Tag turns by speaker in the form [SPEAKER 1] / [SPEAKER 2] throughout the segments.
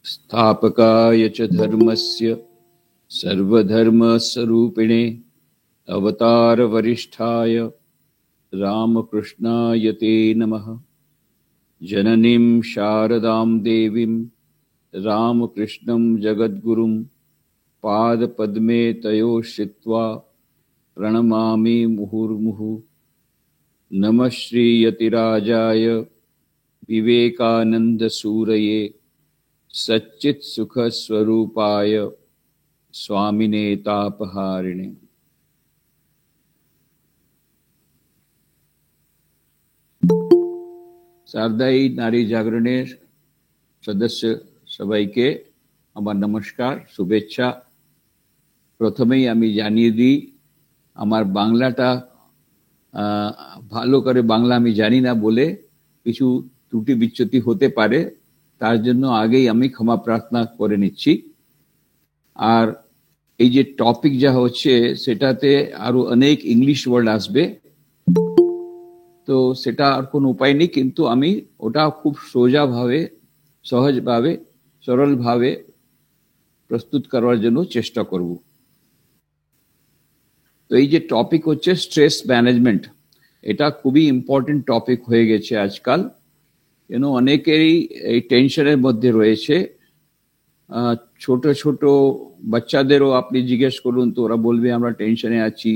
[SPEAKER 1] स्थापकाय च धर्मस्य सर्वधर्मस्वरूपिणे अवतारवरिष्ठाय रामकृष्णाय ते नमः। जननीं शारदां देवीं रामकृष्णं जगद्गुरुं पादपद्मे तयो श्रित्वा प्रणमामि मुहुर्मुहुः। नमः श्रीयतिराजाय विवेकानन्दसूरये सच्चित्सुखस्वरूपाय स्वामिने तापहारिणे। शारदाई नारी जागरणেर सदस्य सबाइके आमार नमस्कार शुभेच्छा। प्रथमेई आमी जानिये दी आमार बांगलाटा भालो करे बांगला आमी जानी ना बोले किछु त्रुटि बिच्युति होते पारे, तार जन्य आगेई आमी क्षमा प्रार्थना करे निচ্ছি। আর এই যে টপিক যা হচ্ছে সেটাতে আরো অনেক ইংলিশ ওয়ার্ড আসবে, তো সেটা আর কোনো উপায় নেই, কিন্তু আমি ওটা খুব সোজাভাবে সহজভাবে সরলভাবে প্রস্তুত করার জন্য চেষ্টা করব। তো এই যে টপিক হচ্ছে স্ট্রেস ম্যানেজমেন্ট, এটা খুবই ইম্পর্টেন্ট টপিক হয়ে গেছে আজকাল। কেন অনেকেরই এই টেনশনের মধ্যে রয়েছে। ছোট ছোট বাচ্চাদেরও আপনি জিজ্ঞেস করুন তো ওরা বলবে আমরা টেনশনে আছি।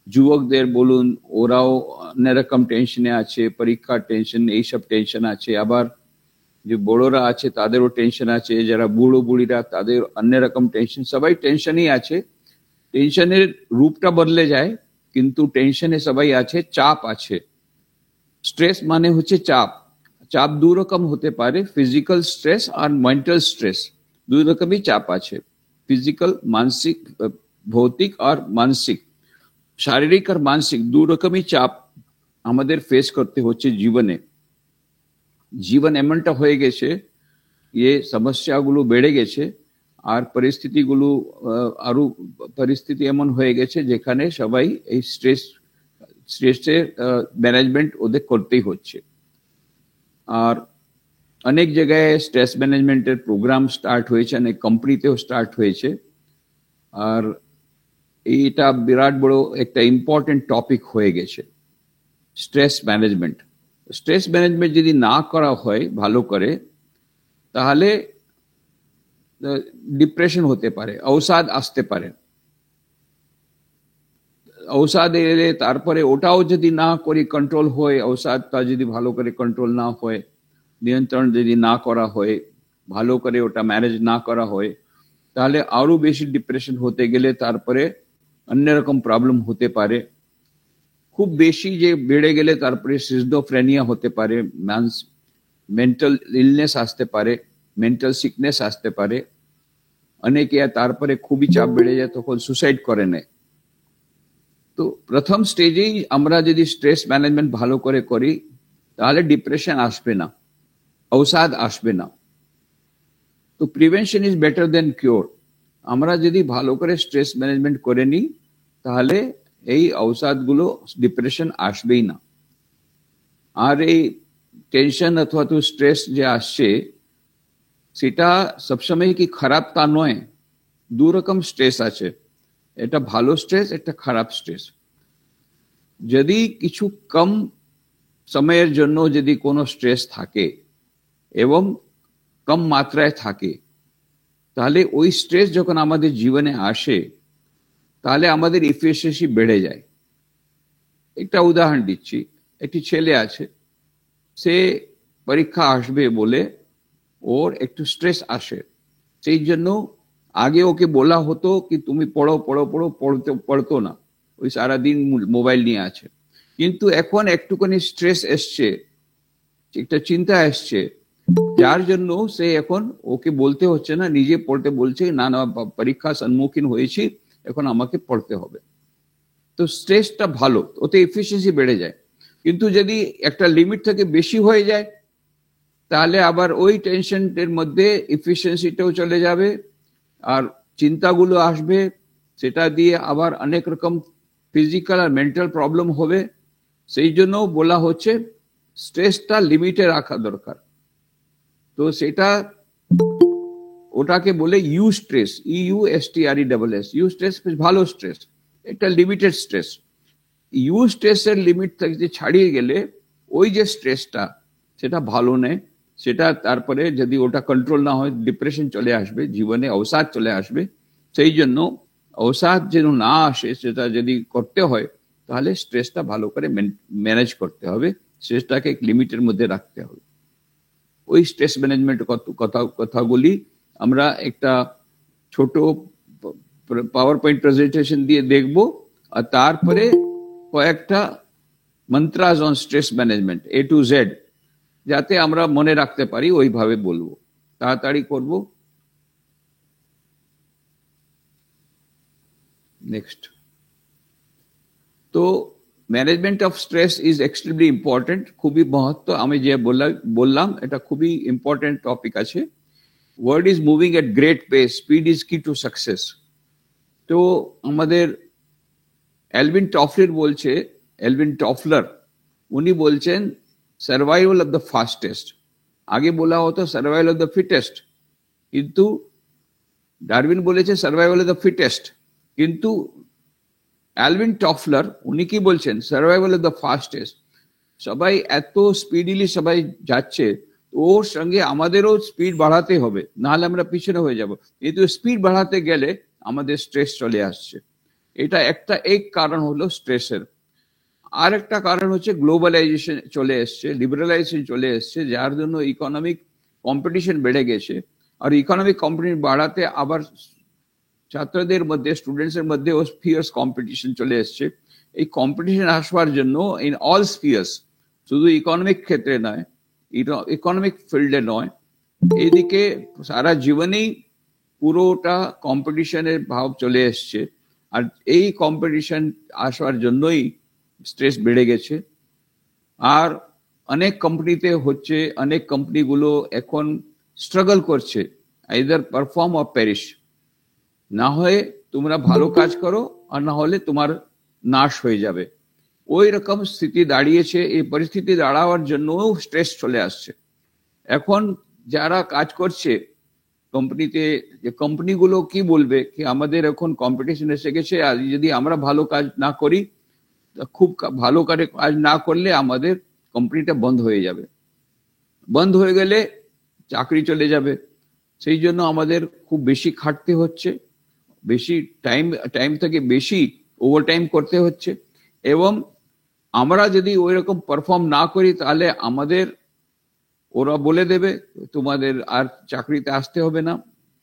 [SPEAKER 1] যুবকদের বলুন ওরাও অন্যরকম টেনশনে আছে, পরীক্ষার টেনশন, এইসব টেনশন আছে। আবার যে বড়রা আছে তাদেরও টেনশন আছে, যারা বুড়ো বুড়িরা তাদের অন্যরকম টেনশন, সবাই টেনশনই আছে। টেনশনের রূপটা বদলে যায়, কিন্তু টেনশনে সবাই আছে, চাপ আছে। স্ট্রেস মানে হচ্ছে চাপ। চাপ দু রকম হতে পারে, ফিজিক্যাল স্ট্রেস আর মেন্টাল স্ট্রেস। দুই রকমই চাপ আছে, ফিজিক্যাল মানসিক, ভৌতিক আর মানসিক, শারীরিক আর মানসিক দু রকমই চাপ আমাদের ফেস করতে হচ্ছে জীবনে। জীবন এমনটা হয়ে গেছে, এই সমস্যাগুলো বেড়ে গেছে, আর পরিস্থিতিগুলো আরো পরিস্থিতি এমন হয়ে গেছে যেখানে সবাই এই স্ট্রেসের ম্যানেজমেন্ট ওদের করতেই হচ্ছে। আর অনেক জায়গায় স্ট্রেস ম্যানেজমেন্টের প্রোগ্রাম স্টার্ট হয়েছে, অনেক কোম্পানিতেও স্টার্ট হয়েছে। আর এইটা বিরাট বড় একটা ইম্পর্টেন্ট টপিক হয়ে গেছে স্ট্রেস ম্যানেজমেন্ট। স্ট্রেস ম্যানেজমেন্ট যদি না করা হয় ভালো করে, তাহলে ডিপ্রেশন হতে পারে, অবসাদ আসতে পারে। অবসাদ এলে তারপরে ওটাও যদি না করে কন্ট্রোল হয়, অবসাদটা যদি ভালো করে কন্ট্রোল না হয়, নিয়ন্ত্রণ যদি না করা হয়, ভালো করে ওটা ম্যানেজ না করা হয়, তাহলে আরো বেশি ডিপ্রেশন হতে গেলে তারপরে অন্যরকম প্রবলেম হতে পারে। খুব বেশি যে বেড়ে গেলে তারপরে সিজোফ্রেনিয়া হতে পারে, মেন্টাল ইলনেস আসতে পারে, মেন্টাল সিকনেস আসতে পারে। অনেকে তারপরে খুবই চাপ বেড়ে যায় তখন সুসাইড করে নেয়। তো প্রথম স্টেজেই আমরা যদি স্ট্রেস ম্যানেজমেন্ট ভালো করে করি, তাহলে ডিপ্রেশন আসবে না, অবসাদ আসবে না। তো prevention is better than cure. আমরা যদি ভালো করে স্ট্রেস ম্যানেজমেন্ট করে নিই, তাহলে এই অবসাদগুলো, ডিপ্রেশন আসবেই না। আর এই টেনশন অথবা তো স্ট্রেস যে আসছে, সেটা সবসময় কি খারাপ তা নয়। দু রকম স্ট্রেস আছে, এটা ভালো স্ট্রেস, একটা খারাপ স্ট্রেস। যদি কিছু কম সময়ের জন্য যদি কোনো স্ট্রেস থাকে এবং কম মাত্রায় থাকে, তাহলে ওই স্ট্রেস যখন আমাদের জীবনে আসে, তাহলে আমাদের এফিসিয়েন্সি বেড়ে যায়। একটা উদাহরণ দিচ্ছি। একটি ছেলে আছে, সে পরীক্ষা আসবে বলে ওর একটু স্ট্রেস আসে। সেই জন্য আগে ওকে বলা হতো কি তুমি পড়ো পড়ো পড়ো, পড়তো না, ওই সারাদিন মোবাইল নিয়ে আছে। কিন্তু এখন একটুখানি স্ট্রেস এসছে, একটা চিন্তা এসছে, যার জন্য সে এখন ওকে বলতে হচ্ছে না, নিজে পড়তে বলছে, না না পরীক্ষা সম্মুখীন হয়েছি, এখন আমাকে পড়তে হবে। তো স্ট্রেসটা ভালো, ওতে এফিসিয়েন্সি বেড়ে যায়। কিন্তু যদি একটা লিমিট থেকে বেশি হয়ে যায়, তাহলে আবার ওই টেনশনের মধ্যে এফিসিয়েন্সিটাও চলে যাবে, আর চিন্তাগুলো আসবে, সেটা দিয়ে আবার অনেক রকম ফিজিক্যাল আর মেন্টাল প্রবলেম হবে। সেই জন্য বলা হচ্ছে স্ট্রেসটা লিমিটে রাখা দরকার। তো সেটা ওটাকে বলে eustress, EUSTRESS। Eustress ভালো স্ট্রেস, একটা লিমিটেড স্ট্রেস। ইউ স্ট্রেসের লিমিট থেকে ছাড়িয়ে গেলে ওই যে স্ট্রেসটা সেটা ভালো নেই, সেটা তারপরে যদি ওটা কন্ট্রোল না হয় ডিপ্রেশন চলে আসবে, জীবনে অবসাদ চলে আসবে। সেই জন্য অবসাদ যেন না আসে সেটা যদি করতে হয় তাহলে স্ট্রেসটা ভালো করে ম্যানেজ করতে হবে, স্ট্রেসটাকে এক লিমিটের মধ্যে রাখতে হবে। ওই স্ট্রেস ম্যানেজমেন্ট কথাগুলি আমরা একটা ছোট পাওয়ার পয়েন্ট প্রেজেন্টেশন দিয়ে দেখব, আর তারপরে কয়েকটা মন্ত্রাস on stress management A to Z, যাতে আমরা মনে রাখতে পারি ওইভাবে বলবো। তাড়াতাড়ি করব। নেক্সট। তো management of stress is extremely important, খুবই মহত্ব। আমি যে বললাম এটা খুবই ইম্পর্টেন্ট টপিক আছে। World is moving at great pace, speed is কি টু সাকসেস। তো আমাদের এলভিন টফলার উনি বলছেন সার্ভাইভাল অফ দ্য ফাস্টেস্ট। আগে বলা হতো সার্ভাইভাল অফ দ্য ফিটেস্ট, কিন্তু ডারউইন বলেছে সার্ভাইভাল অফ দ্য ফিটেস্ট, কিন্তু অ্যালভিন টফলার উনি কি বলছেন সার্ভাইভাল অফ দ্য ফাস্টেস্ট। সবাই এত স্পিডিলি সবাই যাচ্ছে, ওর সঙ্গে আমাদেরও স্পিড বাড়াতে হবে, নাহলে আমরা পিছনে হয়ে যাব। কিন্তু স্পিড বাড়াতে গেলে আমাদের স্ট্রেস চলে আসছে। এটা এক কারণ হলো স্ট্রেসের। আর একটা কারণ হচ্ছে গ্লোবালাইজেশন চলে এসছে, লিবারালাইজেশন চলে এসছে, যার জন্য ইকোনমিক কম্পিটিশন বেড়ে গেছে। আর ইকোনমিক কম্পিটিশন বাড়াতে আবার ছাত্রদের মধ্যে, স্টুডেন্টসের মধ্যে ও ফিয়ার্স কম্পিটিশন চলে এসছে। এই কম্পিটিশন আসবার জন্য ইন অল স্পিয়ার্স, শুধু ইকোনমিক ক্ষেত্রে নয়, ইকোনমিক ফিল্ডে নয়, এইদিকে সারা জীবনেই পুরোটা কম্পিটিশনের ভাব চলে এসছে। আর এই কম্পিটিশন আসার জন্যই স্ট্রেস বেড়ে গেছে। আর অনেক কোম্পানিতে হচ্ছে, অনেক কোম্পানিগুলো এখন স্ট্রাগল করছে, আইদার পারফর্ম অর পেরিশ। না হয়ে তোমরা ভালো কাজ করো, আর না হলে তোমার নাশ হয়ে যাবে। ওই রকম স্থিতি দাঁড়িয়েছে। এই পরিস্থিতি দাঁড়াবার জন্য স্ট্রেস চলে আসছে। এখন যারা কাজ করছে কোম্পানিতে, যে কোম্পানিগুলো কি বলবে কি আমাদের এখন কম্পিটিশন এসে গেছে, আর যদি আমরা ভালো কাজ না করি, খুব ভালো করে কাজ না করলে আমাদের কোম্পানিটা বন্ধ হয়ে যাবে। বন্ধ হয়ে গেলে চাকরি চলে যাবে। সেই জন্য আমাদের খুব বেশি খাটতে হচ্ছে, বেশি টাইম থেকে বেশি ওভারটাইম করতে হচ্ছে। এবং আমরা যদি ওই রকম পারফর্ম না করি তাহলে আমাদের ওরা বলে দেবে তোমাদের আর চাকরিতে আসতে হবে না,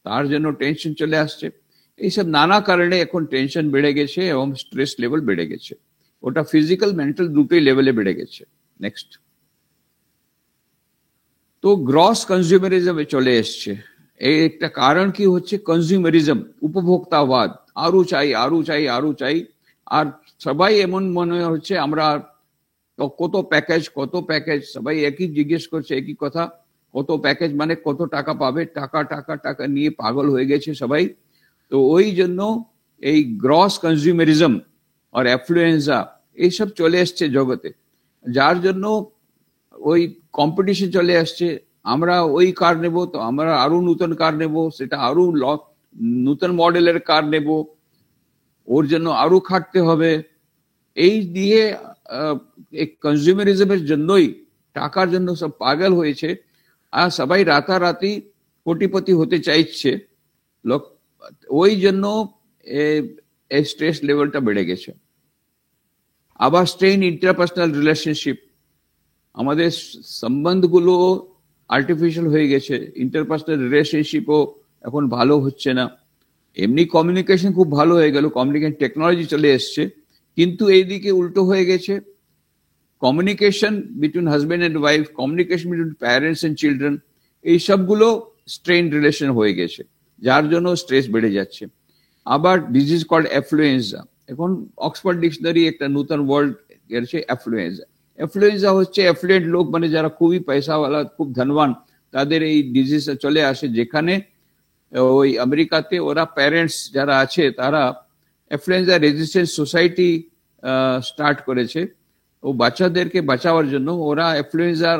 [SPEAKER 1] তার জন্য টেনশন চলে আসছে। এইসব নানা কারণে এখন টেনশন বেড়ে গেছে এবং স্ট্রেস লেভেল বেড়ে গেছে। ওটা ফিজিক্যাল মেন্টাল দুটোই লেভেলে বেড়ে গেছে। নেক্সট। তো গ্রস কনজিউমারিজমে চলে এসছে। এই একটা কারণ কি হচ্ছে কনজিউমারিজম, উপভোক্তাবাদ, আরো চাই আরো চাই আরো চাই। আর সবাই এমন মনে হচ্ছে আমরা কত প্যাকেজ, সবাই একই জিজ্ঞেস করছে, একই কথা, কত প্যাকেজ মানে কত টাকা পাবে, টাকা টাকা টাকা নিয়ে পাগল হয়ে গেছে সবাই। তো ওই জন্য এই গ্রস কনজিউমারিজম আর অ্যাফ্লুয়েন্সা এইসব চলে এসছে জগতে, যার জন্য ওই কম্পিটিশন চলে আসছে। আমরা ওই কার নেব, তো আমরা আরো নতুন কার নেব, সেটা আরো নতুন মডেলের কার নেব, ওর জন্য আরো খাটতে হবে। এই দিয়ে কনজিউমারিজমের জন্যই, টাকার জন্য সব পাগল হয়েছে। আর সবাই রাতারাতি কোটিপতি হতে চাইছে লোক। ওই জন্য স্ট্রেস লেভেলটা বেড়ে গেছে। আবার স্ট্রেন ইন্টারপার্সোনাল রিলেশনশিপ, আমাদের সম্বন্ধগুলো আর্টিফিশিয়াল হয়ে গেছে, ইন্টারপার্সোনাল রিলেশনশিপও এখন ভালো হচ্ছে না। এমনি কমিউনিকেশন খুব ভালো হয়ে গেল, কমিউনিকেশন টেকনোলজি চলে এসছে, কিন্তু এইদিকে উল্টো হয়ে গেছে। Communication between husband and wife, communication between parents and children, এই সবগুলো স্ট্রেন রিলেশন হয়ে গেছে, যার জন্য স্ট্রেস বেড়ে যাচ্ছে। আবার ডিজিজ কল্ড অ্যাফ্লুয়েঞ্জা, এখন অক্সফোর্ড ডিকশনারি একটা নতুন ওয়ার্ড গেছে অ্যাফ্লুয়েঞ্জা। অ্যাফ্লুয়েঞ্জা হচ্ছে অ্যাফ্লুয়েন্ট লোক, মানে যারা খুবই পয়সাওয়ালা, খুব ধনবান, তাদের এই ডিজিজ চলে আসে। যেখানে ওই আমেরিকাতে ওরা প্যারেন্টস যারা আছে তারা অ্যাফ্লুয়েঞ্জা রেজিস্ট্যান্স সোসাইটি স্টার্ট করেছে। ও বাচ্চাদেরকে বাঁচাবার জন্য ওরা অ্যাফ্লুয়েঞ্জার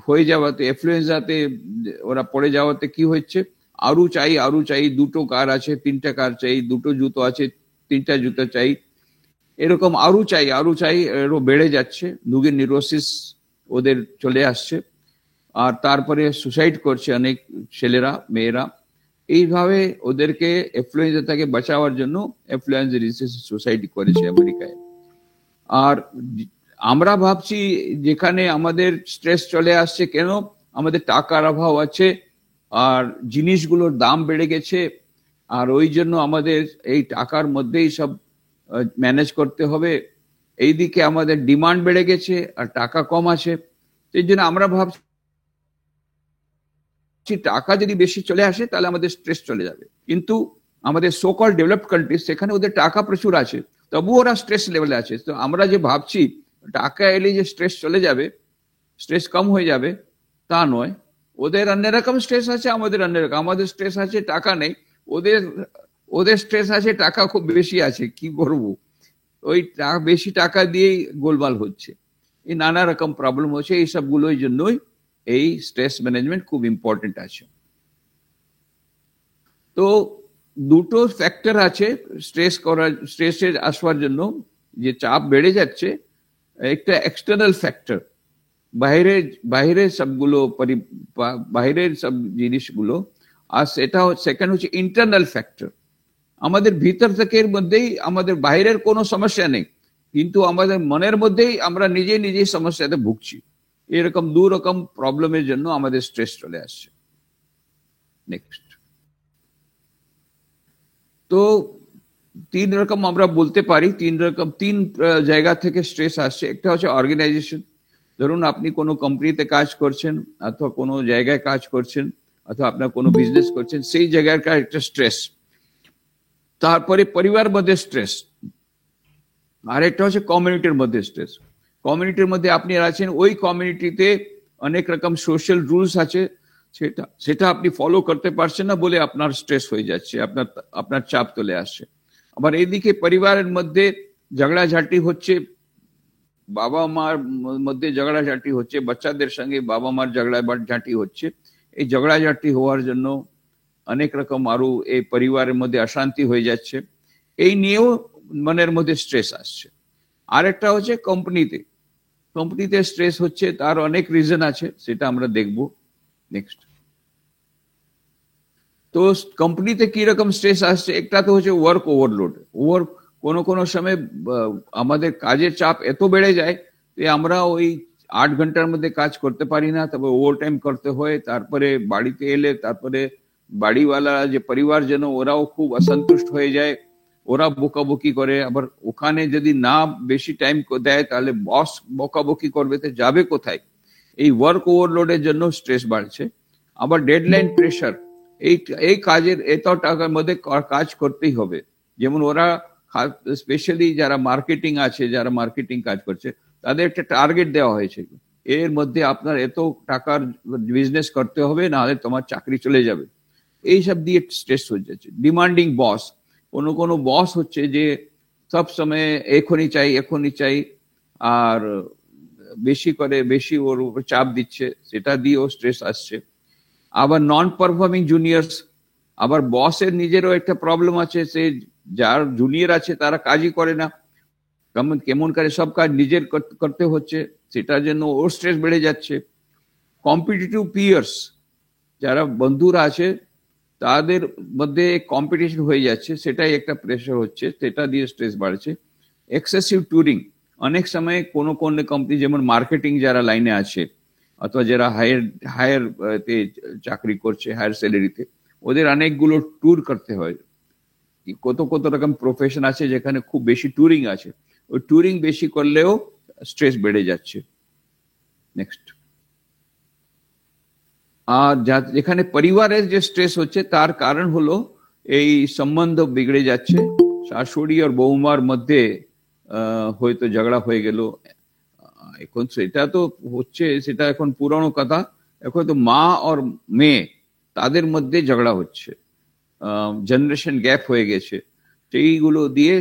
[SPEAKER 1] হয়ে যাওয়াতে, এফ্লুয়েঞ্জাতে ওরা পড়ে যাওয়াতে কি হচ্ছে, আরো চাই, দুটো কার আছে, তিনটা কার চাই, দুটো জুতো আছে, তিনটা জুতো চাই, এরকম আরো চাই, এরও বেড়ে যাচ্ছে। দুগের নিউরোসিস ওদের চলে আসছে, আর তারপরে সুসাইড করছে অনেক ছেলেরা, মেয়েরা। এইভাবে ওদেরকে এফ্লুয়েঞ্জা থেকে বাঁচাবার জন্য এফ্লুয়েঞ্জা রিসার্চ সোসাইটি করেছে আমেরিকায়। আর আমরা ভাবছি যেখানে আমাদের স্ট্রেস চলে আসছে কেন, আমাদের টাকার অভাব আছে, আর জিনিসগুলোর দাম বেড়ে গেছে, আর ওই জন্য আমাদের এই টাকার মধ্যেই সব ম্যানেজ করতে হবে। এইদিকে আমাদের ডিমান্ড বেড়ে গেছে আর টাকা কম আছে, সেই জন্য আমরা ভাবছি টাকা যদি বেশি চলে আসে তাহলে আমাদের স্ট্রেস চলে যাবে। কিন্তু আমাদের সো কল ডেভেলপড কান্ট্রি, সেখানে ওদের টাকা প্রচুর আছে, তবু ওরা স্ট্রেস লেভেলে আছে। তো আমরা যে ভাবছি টাকা এলে যে স্ট্রেস চলে যাবে, স্ট্রেস কম হয়ে যাবে, তা নয়। ওদের অন্যরকম স্ট্রেস আছে, আমাদের অন্যরকম। আমাদের স্ট্রেস আছে টাকা নেই, ওদের ওদের স্ট্রেস আছে টাকা খুব বেশি আছে। কি করব, ওই বেশি টাকা দিয়েই গোলমাল হচ্ছে। এই নানা রকম প্রবলেম হচ্ছে, এই সবগুলোর জন্যই এই স্ট্রেস ম্যানেজমেন্ট খুব ইম্পর্টেন্ট আছে। তো দুটো ফ্যাক্টর আছে স্ট্রেসে আসবার জন্য, যে চাপ বেড়ে যাচ্ছে। একটা এক্সটার্নাল ফ্যাক্টর, বাইরের সবগুলো, বাইরের সব জিনিসগুলো। আর সেটা সেকেন্ড হচ্ছে ইন্টারনাল ফ্যাক্টর, আমাদের ভিতর থেকে মধ্যেই, আমাদের বাইরের কোনো সমস্যা নেই, কিন্তু আমাদের মনের মধ্যেই আমরা নিজেই সমস্যাতে ভুগছি। এরকম দু রকম প্রবলেমের জন্য আমাদের স্ট্রেস চলে আসছে। নেক্সট। তো তিন রকম আমরা বলতে পারি, তিন জায়গা থেকে স্ট্রেস আসছে। একটা হচ্ছে অর্গানাইজেশন, ধরুন আপনি কোনো কোম্পানিতে কাজ করছেন, অথবা কোনো জায়গায় কাজ করছেন, অথবা আপনার কোনো বিজনেস করছেন, সেই জায়গার একটা স্ট্রেস। তারপরে পরিবার মধ্যে স্ট্রেস, আর একটা হচ্ছে কমিউনিটির মধ্যে স্ট্রেস। কমিউনিটির মধ্যে আপনি আছেন, ওই কমিউনিটিতে অনেক রকম সোশ্যাল রুলস আছে, সেটা আপনি ফলো করতে পারছেন না বলে আপনার স্ট্রেস হয়ে যাচ্ছে, আপনার চাপ চলে আসছে। আবার এইদিকে পরিবারের মধ্যে ঝগড়াঝাটি হচ্ছে, বাবা মার মধ্যে ঝগড়াঝাটি হচ্ছে, বাচ্চাদের সঙ্গে বাবা মার ঝগড়াঝাটি হচ্ছে। এই ঝগড়াঝাটি হওয়ার জন্য অনেক রকম আরো এই পরিবারের মধ্যে অশান্তি হয়ে যাচ্ছে, এই নিয়েও মনের মধ্যে স্ট্রেস আসছে। আরেকটা হচ্ছে কোম্পানিতে স্ট্রেস হচ্ছে, তার অনেক রিজন আছে, সেটা আমরা দেখব নেক্সট। তো কোম্পানিতে কি রকম স্ট্রেস আসছে, একটা তো হচ্ছে ওয়ার্ক ওভারলোড। কোনো সময় আমাদের কাজের চাপ এত বেড়ে যায় যে আমরা ওই 8 ঘন্টার মধ্যে কাজ করতে পারি না, তবে ওভার টাইম করতে হয়। তারপরে বাড়িতে এলে, তারপরে বাড়িওয়ালা যে পরিবারজন, ওরাও খুব অসন্তুষ্ট হয়ে যায়, ওরা বকাবকি করে। আবার ওখানে যদি না বেশি টাইম দেয় তাহলে বস বকাবকি করবে, তো যাবে কোথায়? এই ওয়ার্ক ওভারলোডের জন্য স্ট্রেস বাড়ছে। আবার ডেডলাইন প্রেশার, এই কাজের এত টাকার মধ্যে কাজ করতেই হবে। যেমন ওরা স্পেশালি যারা মার্কেটিং কাজ করছে, তাদের একটা টার্গেট দেওয়া হয়েছে, এর মধ্যে আপনার এত টাকার বিজনেস করতে হবে, নাহলে তোমার চাকরি চলে যাবে। এইসব দিয়ে স্ট্রেস হয়ে যাচ্ছে। ডিমান্ডিং বস, কোনো বস হচ্ছে যে সব সময় এখনই চাই, আর বেশি ওর উপর চাপ দিচ্ছে, সেটা দিয়েও স্ট্রেস আসছে। আবার নন পারফর্মিং জুনিয়র্স, আবার বসের নিজেরও একটা প্রবলেম আছে, সে যার জুনিয়র আছে তারা কাজই করে না, কেমন করে সব কাজ নিজের করতে হচ্ছে, সেটার জন্য ওর স্ট্রেস বেড়ে যাচ্ছে। কম্পিটিটিভ পিয়ার্স, যারা বন্ধুরা আছে তাদের মধ্যে কম্পিটিশন হয়ে যাচ্ছে, সেটাই একটা প্রেশার হচ্ছে, সেটা দিয়ে স্ট্রেস বাড়ছে। এক্সেসিভ ট্যুরিং, অনেক সময় কোনো কোম্পানি, যেমন মার্কেটিং যারা লাইনে আছে, অথবা যারা হায়ার চাকরি করছে, হায়ার স্যালারিতে, ওদের অনেকগুলো ট্যুর করতে হয়। কত রকম প্রফেশন আছে যেখানে খুব বেশি ট্যুরিং আছে, ওই ট্যুরিং বেশি করলেও স্ট্রেস বেড়ে যাচ্ছে। নেক্সট। আর যেখানে পরিবারের যে স্ট্রেস হচ্ছে, তার কারণ হলো এই সম্বন্ধ বিগড়ে যাচ্ছে। শাশুড়ি আর বৌমার মধ্যে হয়তো ঝগড়া হয়ে গেল, এখন সেটা তো হচ্ছে, সেটা এখন পুরনো কথা। এখন তো মা আর মেয়ে, তাদের মধ্যে ঝগড়া হচ্ছে, জেনারেশন গ্যাপ হয়ে গেছে, সেইগুলো দিয়ে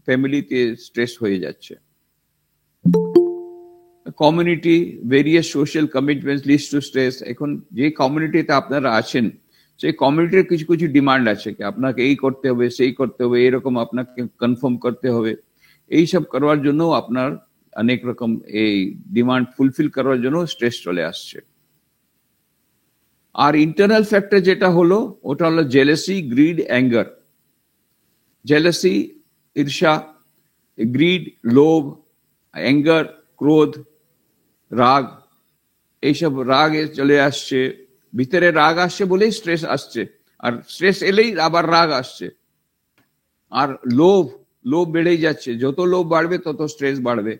[SPEAKER 1] ফ্যামিলিতে স্ট্রেস হয়ে যাচ্ছে। Community, various social commitments leads to stress. এখন যে কমিউনিটিতে আপনারা আছেন সেই কমিউনিটির কিছু কিছু ডিমান্ড আছে, কি আপনাকে এই করতে হবে, সেই করতে হবে, এরকম আপনাকে কনফার্ম করতে হবে। এইসব করার জন্য আপনার অনেক রকম এই ডিমান্ড ফুলফিল করার জন্য স্ট্রেস চলে আসছে। আর ইন্টারনাল ফ্যাক্টর যেটা হলো ওটা হলো জেলাসি, গ্রিড, অ্যাঙ্গার। জেলাসি, ঈর্ষা, গ্রিড, লোভ, অ্যাঙ্গার, ক্রোধ, রাগ, এইসব রাগ চলে আসছে, ভিতরে রাগ আসছে বলেই স্ট্রেস আসছে, আর স্ট্রেস এলেই আবার রাগ আসছে। আর লোভ, লোভ বেড়েই যাচ্ছে, যত লোভ বাড়বে তত স্ট্রেস বাড়বে।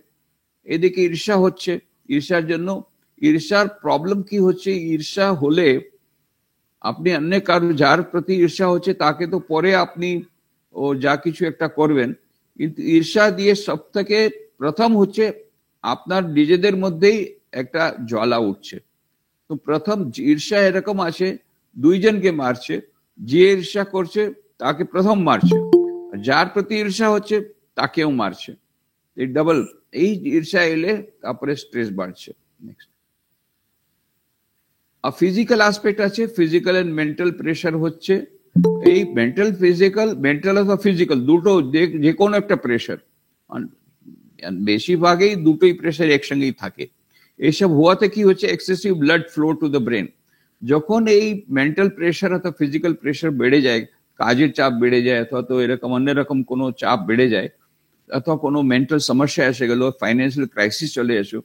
[SPEAKER 1] এদিকে ঈর্ষা হচ্ছে, ঈর্ষার জন্য, ঈর্ষার প্রবলেম কি হচ্ছে, ঈর্ষা হলে আপনি অন্য কারো যার প্রতি ঈর্ষা হচ্ছে তাকে তো পরে আপনি ও যা কিছু একটা করবেন, কিন্তু ঈর্ষা দিয়ে সব থেকে প্রথম হচ্ছে আপনার নিজেদের মধ্যেই একটা জ্বালা উঠছে। তো প্রথম ঈর্ষা এরকম আছে, দুইজনকে মারছে, যে ঈর্ষা করছে তাকে প্রথম মারছে, যার প্রতি ঈর্ষা হচ্ছে তাকেও মারছে। এই ডাবল, এই ঈর্ষা এলে তারপরে স্ট্রেস বাড়ছে। নেক্সট, ফিজিক্যাল অ্যাসপেক্ট আছে, ফিজিক্যাল এন্ড মেন্টাল প্রেশার হচ্ছে এই মেন্টাল ফিজিক্যাল, মেন্টাল অথবা ফিজিক্যাল দুটো, যে কোনো একটা প্রেশার, বেশিরভাগই দুটোই প্রেশার একসঙ্গেই থাকে। এইসব হওয়াতে কি হচ্ছে, excessive blood flow to the brain. যখন এই মেন্টাল প্রেশার অথবা ফিজিক্যাল প্রেশার বেড়ে যায়, কাজের চাপ বেড়ে যায় অথবা তো এরকম অন্যরকম কোনো চাপ বেড়ে যায়, অথবা কোনো মেন্টাল সমস্যা এসে গেল, ফাইন্যান্সিয়াল ক্রাইসিস চলে এসো,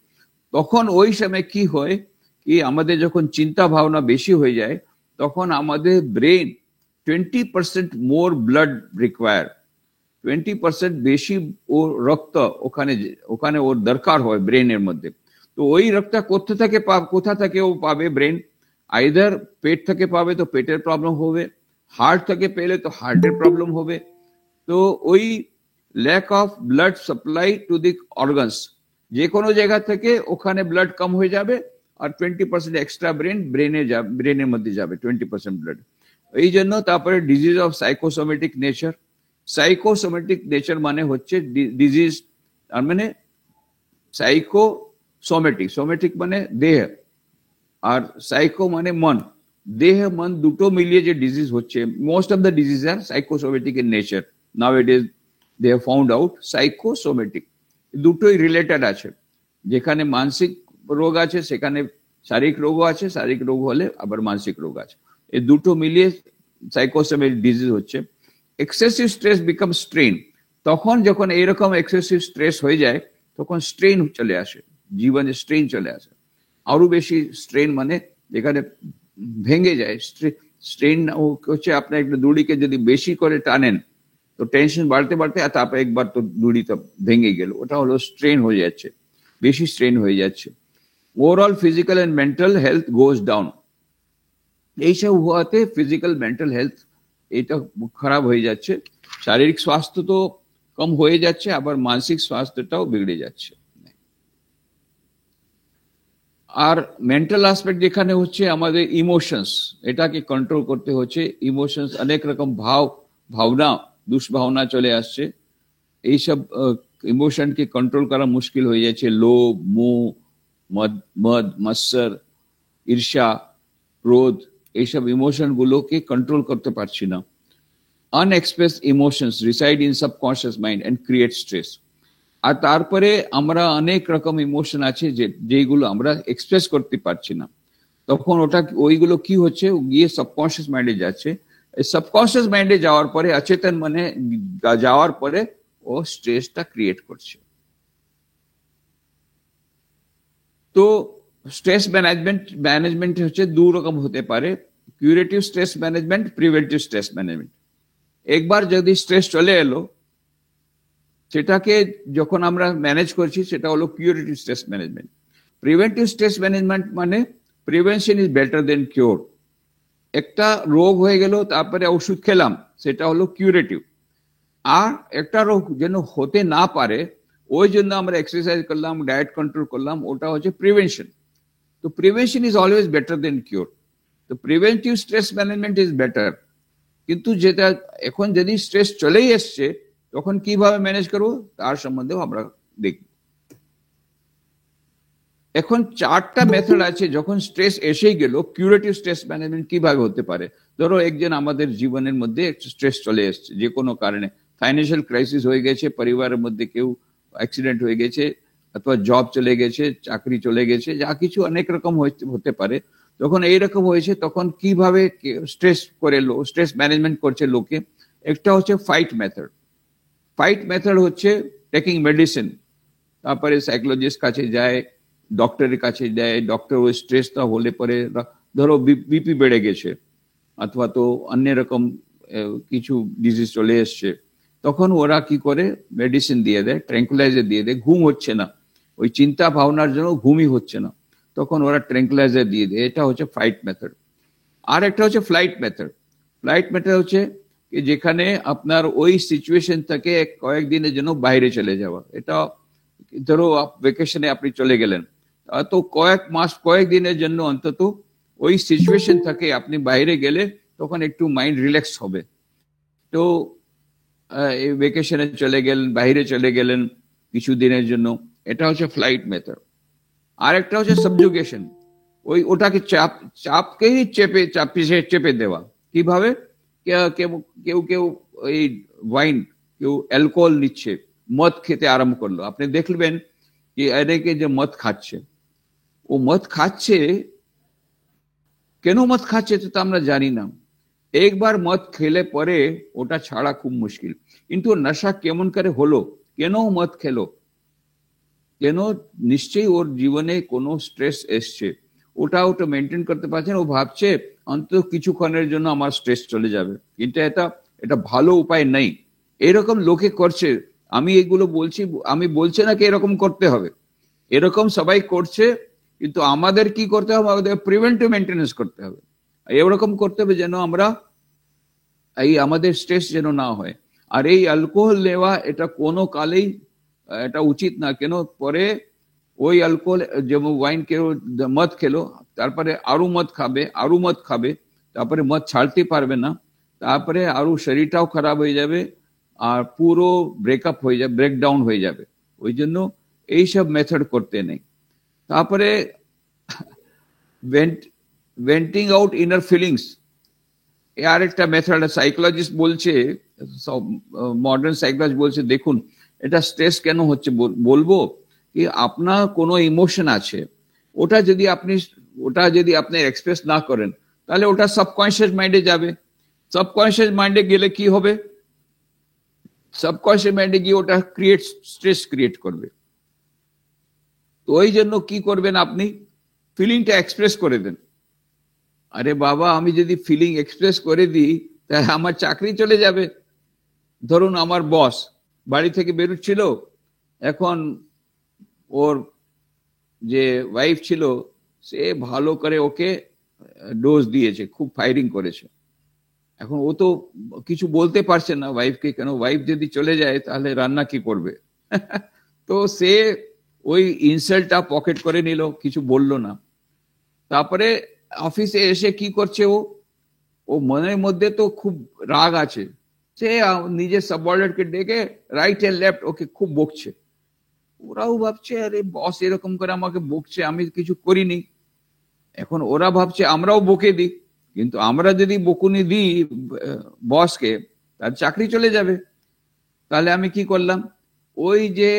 [SPEAKER 1] তখন ওই সময় কি হয় কি আমাদের যখন চিন্তা ভাবনা বেশি হয়ে যায় তখন আমাদের ব্রেন 20% মোর ব্লাড রিকোয়ার, 20% বেশি ও রক্ত ওখানে ওখানে ওর দরকার হয় ব্রেনের মধ্যে। তো ওই রক্ত কোথা থেকে ও পাবে, ব্রেন আইদার পেট থেকে পাবে তো পেটের প্রবলেম হবে, হার্ট থেকে পেলে তো হার্টের প্রবলেম হবে। তো ওই lack of blood supply to the organs, যে কোনো জায়গা থেকে ওখানে ব্লাড কম হয়ে যাবে, আর 20% এক্সট্রা ব্রেনের মধ্যে যাবে 20% ব্লাড। এই জন্য তারপরে ডিজিজ অফ সাইকোসোমেটিক নেচার। সাইকোসোমেটিক নেচার মানে হচ্ছে ডিজিজ, তার মানে সাইকোসোমেটিক, সোমেটিক মানে দেহ, আর সাইকো মানে মন, দেহ মন দুটো মিলিয়ে যে ডিজিজ হচ্ছে, most of the disease are psychosomatic in nature. Now it is they have found out psychosomatic, দুটোই রিলেটেড আছে। যেখানে মানসিক রোগ আছে সেখানে শারীরিক রোগও আছে, শারীরিক রোগ হলে আবার মানসিক রোগ আছে, এই দুটো মিলিয়ে সাইকোসোমেটিক ডিজিজ হচ্ছে। এক্সেসিভ স্ট্রেস বিকাম স্ট্রেন, তখন যখন এইরকম এক্সেসিভ স্ট্রেস হয়ে যায় তখন স্ট্রেন চলে আসে, জীবনে স্ট্রেন চলে আসে। আরো বেশি স্ট্রেন মানে যেখানে ভেঙে যায়, স্ট্রেন হচ্ছে আপনার একটা দড়িকে যদি বেশি করে টানেন তো টেনশন বাড়তে বাড়তে তারপর একবার তো দড়িটা ভেঙে গেল, ওটা হলো স্ট্রেন হয়ে যাচ্ছে, বেশি স্ট্রেন হয়ে যাচ্ছে। Overall physical and mental health goes down, এইসব হওয়াতে ফিজিক্যাল মেন্টাল হেলথ এটা খারাপ হয়ে যাচ্ছে, শারীরিক স্বাস্থ্য তো কম হয়ে যাচ্ছে, আবার মানসিক স্বাস্থ্যটাও বিগড়ে যাচ্ছে। আর মেন্টাল অ্যাসপেক্ট যেখানে হচ্ছে আমাদের ইমোশনস, এটাকে কন্ট্রোল করতে হচ্ছে। ইমোশনস অনেক রকম ভাবনা, দুষ্ভাবনা চলে আসছে, এইসব ইমোশনকে কন্ট্রোল করা মুশকিল হয়ে যাচ্ছে। লোভ, মোহ, মদ মৎসর, ঈর্ষা, ক্রোধ, এইসব ইমোশন গুলোকে কন্ট্রোল করতে পারছি না। Unexpressed emotions reside in subconscious mind and create stress. আর তারপরে আমরা অনেক রকম ইমোশন আছে যেগুলো আমরা এক্সপ্রেস করতে পারছি না, তখন ওইগুলো কি হচ্ছে, গিয়ে সাবকনশিয়াস মাইন্ডে যাচ্ছে। সাবকনশিয়াস মাইন্ডে যাওয়ার পরে, অচেতন মানে যাওয়ার পরে ও স্ট্রেসটা ক্রিয়েট করছে। তো স্ট্রেস ম্যানেজমেন্ট হচ্ছে দু রকম হতে পারে, curative stress management, preventive stress management. একবার যদি স্ট্রেস চলে এলো সেটাকে যখন আমরা ম্যানেজ করছি সেটা হলো curative stress management. Preventive stress management মানে prevention is better than cure. একটা রোগ হয়ে গেল তারপরে ওষুধ খেলাম, সেটা হলো কিউরেটিভ। আর একটা রোগ যেন হতে না পারে ওই জন্য আমরা এক্সারসাইজ করলাম, ডায়েট কন্ট্রোল করলাম, ওটা হচ্ছে প্রিভেনশন। তো prevention is always better than cure. তো preventive stress management is better. কিন্তু যেটা এখন যদি স্ট্রেস চলেই এসছে তখন কিভাবে ম্যানেজ করবো তার সম্বন্ধেও আমরা দেখব। এখন চারটা মেথড আছে যখন স্ট্রেস এসেই গেল, কিউরেটিভ স্ট্রেস ম্যানেজমেন্ট কিভাবে হতে পারে। ধরো একজন আমাদের জীবনের মধ্যে স্ট্রেস চলে এসছে যে কোনো কারণে, ফাইন্যান্সিয়াল ক্রাইসিস হয়ে গেছে, পরিবারের মধ্যে কেউ অ্যাক্সিডেন্ট হয়ে গেছে, অথবা জব চলে গেছে, চাকরি চলে গেছে, যা কিছু অনেক রকম হতে পারে। যখন এইরকম হয়েছে তখন কিভাবে স্ট্রেস করে স্ট্রেস ম্যানেজমেন্ট করছে লোকে। একটা হচ্ছে ফাইট মেথড। ফাইট মেথড হচ্ছে টেকিং মেডিসিন, তারপরে সাইকোলজিস্ট কাছে যায়, ডক্টরের কাছে যায়, ডক্টর ওই স্ট্রেসটা হলে পরে, ধরো বিপি বেড়ে গেছে অথবা তো অন্য রকম কিছু ডিজিজ চলে এসছে, তখন ওরা কি করে মেডিসিন দিয়ে দেয়, ট্র্যাঙ্কুলাইজার দিয়ে দেয়। ঘুম হচ্ছে না, ওই চিন্তা ভাবনার জন্য ঘুমই হচ্ছে না, তখন ওরা ট্র্যাঙ্কুলাইজার দিয়ে দেয়। এটা হচ্ছে ফাইট মেথড। আর একটা হচ্ছে ফ্লাইট মেথড। ফ্লাইট মেথড হচ্ছে যেখানে আপনার ওই সিচুয়েশন থেকে কয়েকদিনের জন্য বাইরে চলে যাওয়া। এটা ধরো ভেকেশনে আপনি চলে গেলেন, তো কয়েকদিনের জন্য অন্তত ওই সিচুয়েশন থেকে আপনি বাইরে গেলে তখন একটু মাইন্ড রিল্যাক্স হবে। তো ভেকেশনে চলে গেলেন, বাইরে চলে গেলেন কিছু দিনের জন্য, এটা হচ্ছে ফ্লাইট মেথড। আর একটা হচ্ছে সাবজুগেশন, ওটাকে চাপকেই চেপে দেওয়া। কিভাবে? কেউ কেউ এই ওয়াইন, কেউ অ্যালকোহল নিচ্ছে, মদ খেতে আরম্ভ করলো। আপনি দেখবেন যে অনেকে যে মদ খাচ্ছে, ও মদ খাচ্ছে, কেন মদ খাচ্ছে তো আমরা জানি না। একবার মদ খেলে পরে ওটা ছাড়া খুব মুশকিল। কিন্তু নেশা কেমন করে হলো, কেন মদ খেলো, কেন? নিশ্চয়ই ওর জীবনে কোনো স্ট্রেস এসছে, ওটা মেনটেন করতে পারছে না। ও ভাবছে অন্তত কিছুক্ষণের জন্য আমার স্ট্রেস চলে যাবে, কিন্তু এটা ভালো উপায় নেই। এরকম লোকে করছে। আমি এগুলো বলছি, আমি বলছি না কি এরকম করতে হবে, এরকম সবাই করছে। কিন্তু আমাদের কি করতে হবে, আমাদের প্রিভেন্টিভ মেনটেন্যান্স করতে হবে। এরকম করতে হবে যেন আমরা আমাদের স্ট্রেস যেন না হয়। আর এই অ্যালকোহল নেওয়া এটা কোনো কালেই এটা উচিত না। কেন? পরে ওই অ্যালকোহল, যেমন ওয়াইন কেউ মদ খেলো, তারপরে আরো মদ খাবে, তারপরে মদ ছাড়তে পারবে না, তারপরে আরো শরীরটাও খারাপ হয়ে যাবে, আর পুরো ব্রেকডাউন হয়ে যাবে। ওই জন্য এইসব মেথড করতে নেই। তারপরে ভেন্টিং আউট ইনার ফিলিংস, আর একটা মেথড সাইকোলজিস্ট বলছে, মডার্ন সাইকোলজি বলছে, দেখুন এটা স্ট্রেস কেন হচ্ছে বলবো কি, আপনার কোনো ইমোশন আছে, ওটা যদি আপনি এক্সপ্রেস না করেন, তাহলে ওটা সাবকনশিয়াস মাইন্ডে যাবে। সাবকনশিয়াস মাইন্ডে গেলে কি হবে, সাবকনশিয়াস মাইন্ডে গিয়ে ওটা স্ট্রেস ক্রিয়েট করবে। তো ওই জন্য কি করবেন, আপনি ফিলিংটা এক্সপ্রেস করে দেন। আরে বাবা, আমি যদি ফিলিং এক্সপ্রেস করে দিই তাহলে আমার চাকরি চলে যাবে। ধরুন আমার বস বাড়ি থেকে বেরোচ্ছিল, এখন ওর যে ওয়াইফ ছিল সে ভালো করে ওকে ডোজ দিয়েছে, খুব ফায়ারিং করেছে। এখন ও তো কিছু বলতে পারছে না ওয়াইফকে, কেন ওয়াইফ যদি চলে যায় তাহলে রান্না কি করবে। তো সে ওই ইনসাল্টটা পকেট করে নিল, কিছু বলল না। তারপরে অফিসে এসে কি করছে, ও মনের মধ্যে তো খুব রাগ আছে, সে নিজের সাবঅর্ডিনেটকে ডেকে রাইট এন্ড লেফট ওকে খুব বকছে। ওরাও ভাবছে আরে বস এরকম করে আমাকে বকছে, আমি কিছু করিনি। এখন ওরা ভাবছে আমরাও বকে দিই, কিন্তু আমরা যদি বকুনি দিই বসকে, তার চাকরি চলে যাবে। তাহলে আমি কি করলাম, ওই যে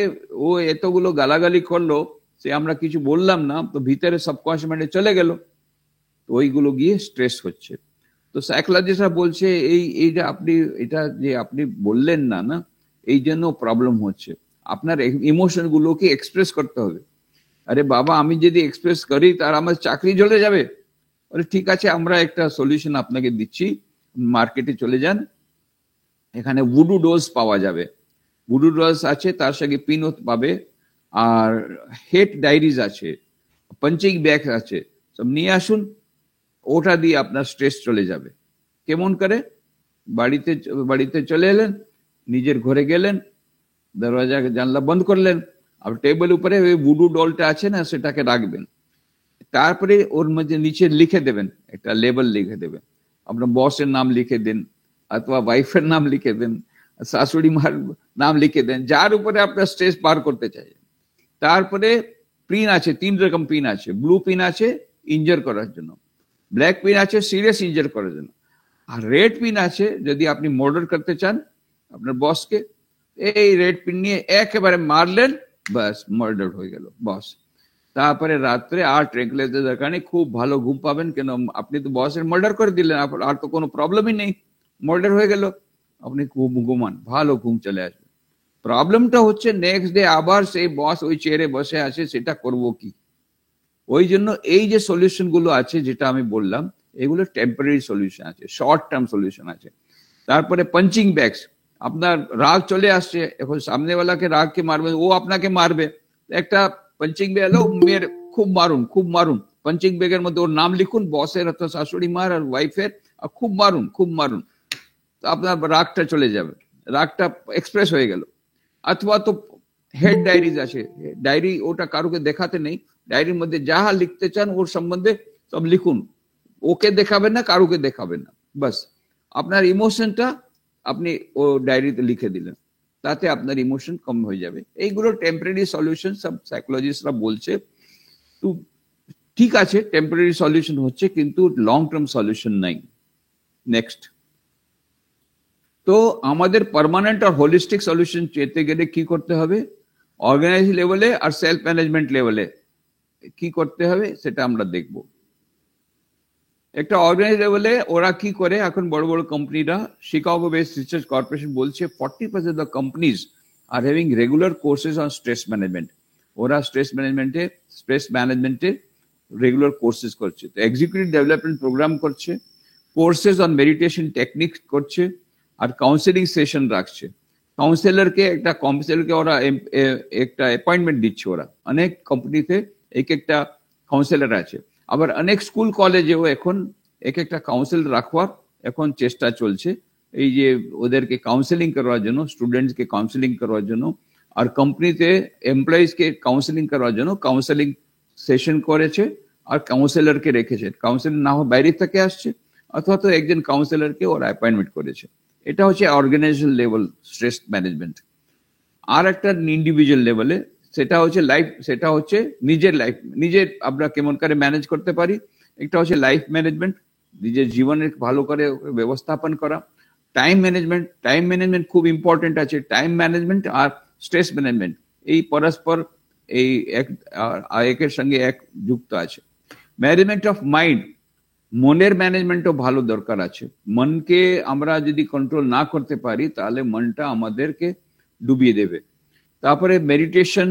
[SPEAKER 1] ও এতগুলো গালাগালি করলো, সে আমরা কিছু বললাম না, তো ভিতরে সাবকনশিয়াস মাইন্ডে চলে গেল, তো ওইগুলো গিয়ে স্ট্রেস হচ্ছে। তো সাইকোলজিস্টরা বলছে এটা যে আপনি বললেন না না, এই জন্য প্রবলেম হচ্ছে। আপনার ইমোশন গুলোকে এক্সপ্রেস করতে হবে। আরে বাবা, আমি যদি এক্সপ্রেস করি তার আমার চাকরি চলে যাবে। আরে ঠিক আছে, আমরা একটা সলিউশন আপনাকে দিচ্ছি, মার্কেটে চলে যান, এখানে ভুডু ডোজ পাওয়া যাবে। ভুডু ডোজ আছে, তার সঙ্গে পিনোত পাবে, আর হেট ডায়েরিজ আছে, পাঞ্চিং ব্যাগ আছে, সব নিয়ে আসুন। ওটা দিয়ে আপনার স্ট্রেস চলে যাবে। কেমন করে? বাড়িতে চলে এলেন, নিজের ঘরে গেলেন, দরওয়াজা জানলা বন্ধ করলেন, আর টেবিল উপরে ওই ভুডু ডলটা আছে না, সেটাকে রাখবেন। তারপরে ওর মধ্যে নিচে লিখে দেবেন, একটা লেবেল লিখে দেবেন, আপনার বসের নাম লিখে দেন, অথবা ওয়াইফের নাম লিখে দেন, শাশুড়ি মার নাম লিখে দেন, যার উপরে আপনার স্ট্রেস পার করতে চাই। তারপরে পিন আছে, 3 রকম পিন আছে। ব্লু পিন আছে ইনজার করার জন্য, ব্ল্যাক পিন আছে সিরিয়াস ইনজার করার জন্য, আর রেড পিন আছে যদি আপনি মার্ডার করতে চান আপনার বসকে, এই রেড পিন নিয়ে একেবারে মারলেন, বাস মার্ডার হয়ে গেল বস। তারপরে রাত্রে আর ট্রেঙ্কুলাইজার দরকার নেই, খুব ভালো ঘুম পাবেন, কেন আপনি তো বসের মার্ডার করে দিলেন, আর তো কোনো প্রবলেমই নেই, মার্ডার হয়ে গেল, আপনি ঘুমান, ভালো ঘুম চলে আসবে। প্রবলেমটা হচ্ছে নেক্সট ডে আবার সেই বস ওই চেয়ারে বসে আছে, সেটা করব কি? ওই জন্য এই যে সলিউশন গুলো আছে যেটা আমি বললাম, এগুলো টেম্পোরারি সলিউশন আছে, শর্ট টার্ম সলিউশন আছে। তারপরে পাঞ্চিং ব্যাগস, আপনার রাগ চলে আসছে, এখন সামনেওয়ালাকে রাগকে মারবেন, ও আপনাকে মারবে, একটা পাঞ্চিং ব্যাগ এলো, মেয়ের খুব মারুন, খুব মারুন, পাঞ্চিং ব্যাগের মধ্যে ওর নাম লিখুন, বসের অথবা শাশুড়ি মার আর ওয়াইফের, আর খুব মারুন, খুব মারুন, তো আপনার রাগটা চলে যাবে, রাগটা এক্সপ্রেস হয়ে গেল। অথবা তো হেড ডায়েরিজ আছে, ডায়েরি ওটা কারোকে দেখাতে নেই, ডায়েরির মধ্যে যাহা লিখতে চান ওর সম্বন্ধে সব লিখুন, ওকে দেখাবেন না, কারোকে দেখাবেন না, বাস আপনার ইমোশনটা আপনি ও ডায়েরিতে লিখে দিলেন, তাতে আপনার ইমোশন কম হয়ে যাবে। এইগুলো টেম্পোরারি সলিউশন, সব সাইকোলজিস্টরা বলছে। তো ঠিক আছে, টেম্পোরারি সলিউশন হচ্ছে, কিন্তু লং টার্ম সলিউশন নাই। নেক্সট, তো আমাদের পার্মানেন্ট আর হোলিস্টিক সলিউশন পেতে গেলে কি করতে হবে? অর্গানাইজ লেভেলে আর সেলফ ম্যানেজমেন্ট লেভেলে কি করতে হবে সেটা আমরা দেখব। একটা অর্গানাইজ লেভেলে ওরা কি করে, এখন বড় বড় কোম্পানিরা, শিকাগো বেসড রিসার্চ কর্পোরেশন বলছে 40% of the companies are having regular courses on stress management. ওরা স্ট্রেস ম্যানেজমেন্টে রেগুলার কোর্সেস করছে, তো এক্সিকিউটিভ ডেভেলপমেন্ট প্রোগ্রাম করছে, কোর্সেস অন মেডিটেশন টেকনিক করছে, আর কাউন্সেলিং সেশন রাখছে। কাউন্সেলরকে ওরা একটা অ্যাপয়েন্টমেন্ট দিচ্ছে, ওরা অনেক কোম্পানিতে একটা কাউন্সেলর আছে। আবার অনেক স্কুল কলেজেও এখন একটা কাউন্সিলর রাখবার এখন চেষ্টা চলছে, এই যে ওদেরকে কাউন্সেলিং করার জন্য, স্টুডেন্টসকে কাউন্সেলিং করার জন্য, আর কোম্পানিতে এমপ্লয়িজকে কাউন্সেলিং করার জন্য কাউন্সেলিং সেশন করেছে, আর কাউন্সেলরকে রেখেছে। কাউন্সেলর না হয় বাইরে থেকে আসছে, অথবা তো একজন কাউন্সেলরকে ওরা অ্যাপয়েন্টমেন্ট করেছে। এটা হচ্ছে অর্গানাইজেশন লেভেল স্ট্রেস ম্যানেজমেন্ট। আর একটা ইন্ডিভিজুয়াল লেভেলে, সেটা হচ্ছে নিজের লাইফ, নিজের আমরা কেমন করে ম্যানেজ করতে পারি। একটা হচ্ছে লাইফ ম্যানেজমেন্ট, নিজের জীবনের ভালো করে ব্যবস্থাপন করা। টাইম ম্যানেজমেন্ট খুব ইম্পর্টেন্ট আছে। টাইম ম্যানেজমেন্ট আর স্ট্রেস ম্যানেজমেন্ট এই পরস্পর এই একের সঙ্গে এক যুক্ত আছে। ম্যানেজমেন্ট অফ মাইন্ড, মনের ম্যানেজমেন্টও ভালো দরকার আছে। মনকে আমরা যদি কন্ট্রোল না করতে পারি তাহলে মনটা আমাদেরকে ডুবিয়ে দেবে। তারপরে মেডিটেশন,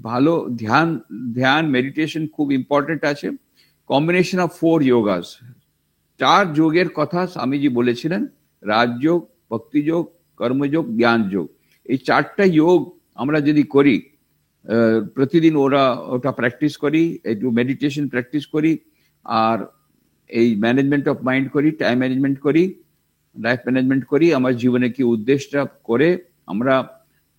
[SPEAKER 1] ভালো ধ্যান মেডিটেশন খুব ইম্পর্টেন্ট আছে। কম্বিনেশন অফ 4 যোগাস, 4 যোগের কথা স্বামীজি বলেছিলেন, রাজযোগ, ভক্তিযোগ, কর্মযোগ, জ্ঞান যোগ। এই 4টা যোগ আমরা যদি করি, প্রতিদিন ওটা প্র্যাকটিস করি, একটু মেডিটেশন প্র্যাকটিস করি, আর এই ম্যানেজমেন্ট অফ মাইন্ড করি, টাইম ম্যানেজমেন্ট করি, লাইফ ম্যানেজমেন্ট করি, আমার জীবনে কি উদ্দেশ্যটা করে আমরা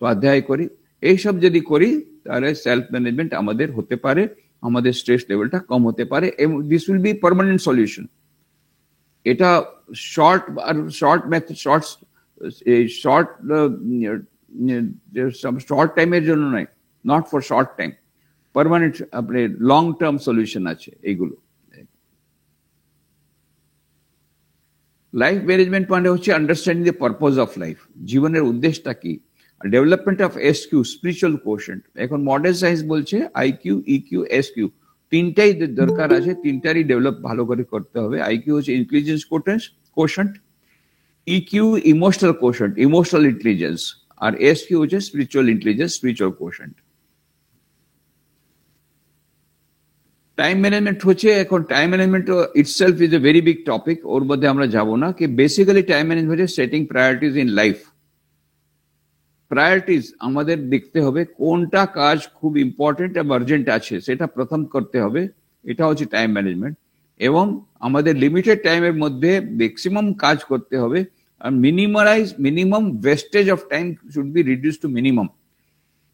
[SPEAKER 1] অধ্যায় করি, এইসব যদি করি তাহলে সেলফ ম্যানেজমেন্ট আমাদের হতে পারে, আমাদের স্ট্রেস লেভেলটা কম হতে পারে, এবং this will be permanent solution. এটা শর্ট টাইমের জন্য নয়, not for short time, permanent আপনি লং টার্ম সলিউশন আছে এইগুলো। লাইফ ম্যানেজমেন্ট মানে হচ্ছে understanding the purpose of life, জীবনের উদ্দেশ্যটা কি। Development of SQ, spiritual quotient. এখন মডার্ন সায়েন্স বলছে আইকিউ, ইকিউ, এসকিউ, তিনটাই দরকার আছে, তিনটারই ডেভেলপ ভালো করে করতে হবে। আইকিউ হচ্ছে intelligence quotient, EQ emotional quotient, emotional intelligence, আর এসকিউ হচ্ছে spiritual intelligence, spiritual quotient. Time management হচ্ছে, এখন time management itself is a very big topic, ওর মধ্যে আমরা যাব না। কি বেসিক্যালি টাইম ম্যানেজমেন্ট হচ্ছে setting priorities in life. Priorities আমাদের দেখতে হবে কোনটা কাজ খুব ইম্পর্টেন্ট এবং আর্জেন্ট আছে, সেটা প্রথম করতে হবে, এটা হচ্ছে টাইম ম্যানেজমেন্ট। এবং আমাদের লিমিটেড টাইমের মধ্যে ম্যাক্সিমাম কাজ করতে হবে, আর minimum wastage of time should be reduce to minimum.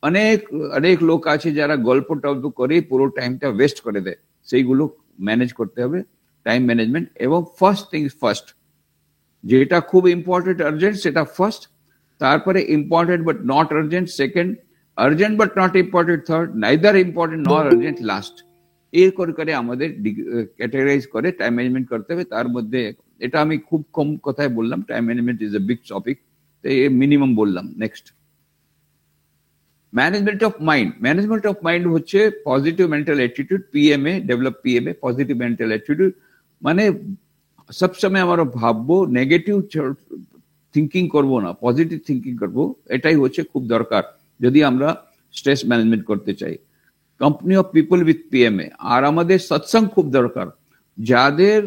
[SPEAKER 1] অনেক লোক আছে যারা গল্প টল্প করে পুরো টাইমটা ওয়েস্ট করে দেয়, সেইগুলো ম্যানেজ করতে হবে, টাইম ম্যানেজমেন্ট। এবং ফার্স্ট থিংস ফার্স্ট, যেটা খুব ইম্পর্টেন্ট আর্জেন্ট সেটা ফার্স্ট, তারপরে important but not urgent second, urgent but not important third, neither important নর আর্জেন্ট লাস্ট, এর করে করে আমাদের ক্যাটাগরাইজ করে টাইম ম্যানেজমেন্ট করতে হবে। তার মধ্যে এটা আমি খুব কম কথায় বললাম, time management is a big topic, তো মিনিমাম বললাম। Next, management of mind. Management of mind হচ্ছে positive mental attitude, পিএমএ, develop পিএমএ, positive mental attitude. মানে সবসময় আমরা ভাববো, নেগেটিভ থিঙ্কিং করব না, পজিটিভ থিঙ্কিং করব, এটাই হচ্ছে খুব দরকার যদি আমরা স্ট্রেস ম্যানেজমেন্ট করতে চাই। Company of people with পিএমএ। আর আমাদের সৎসঙ্গ খুব দরকার, যাদের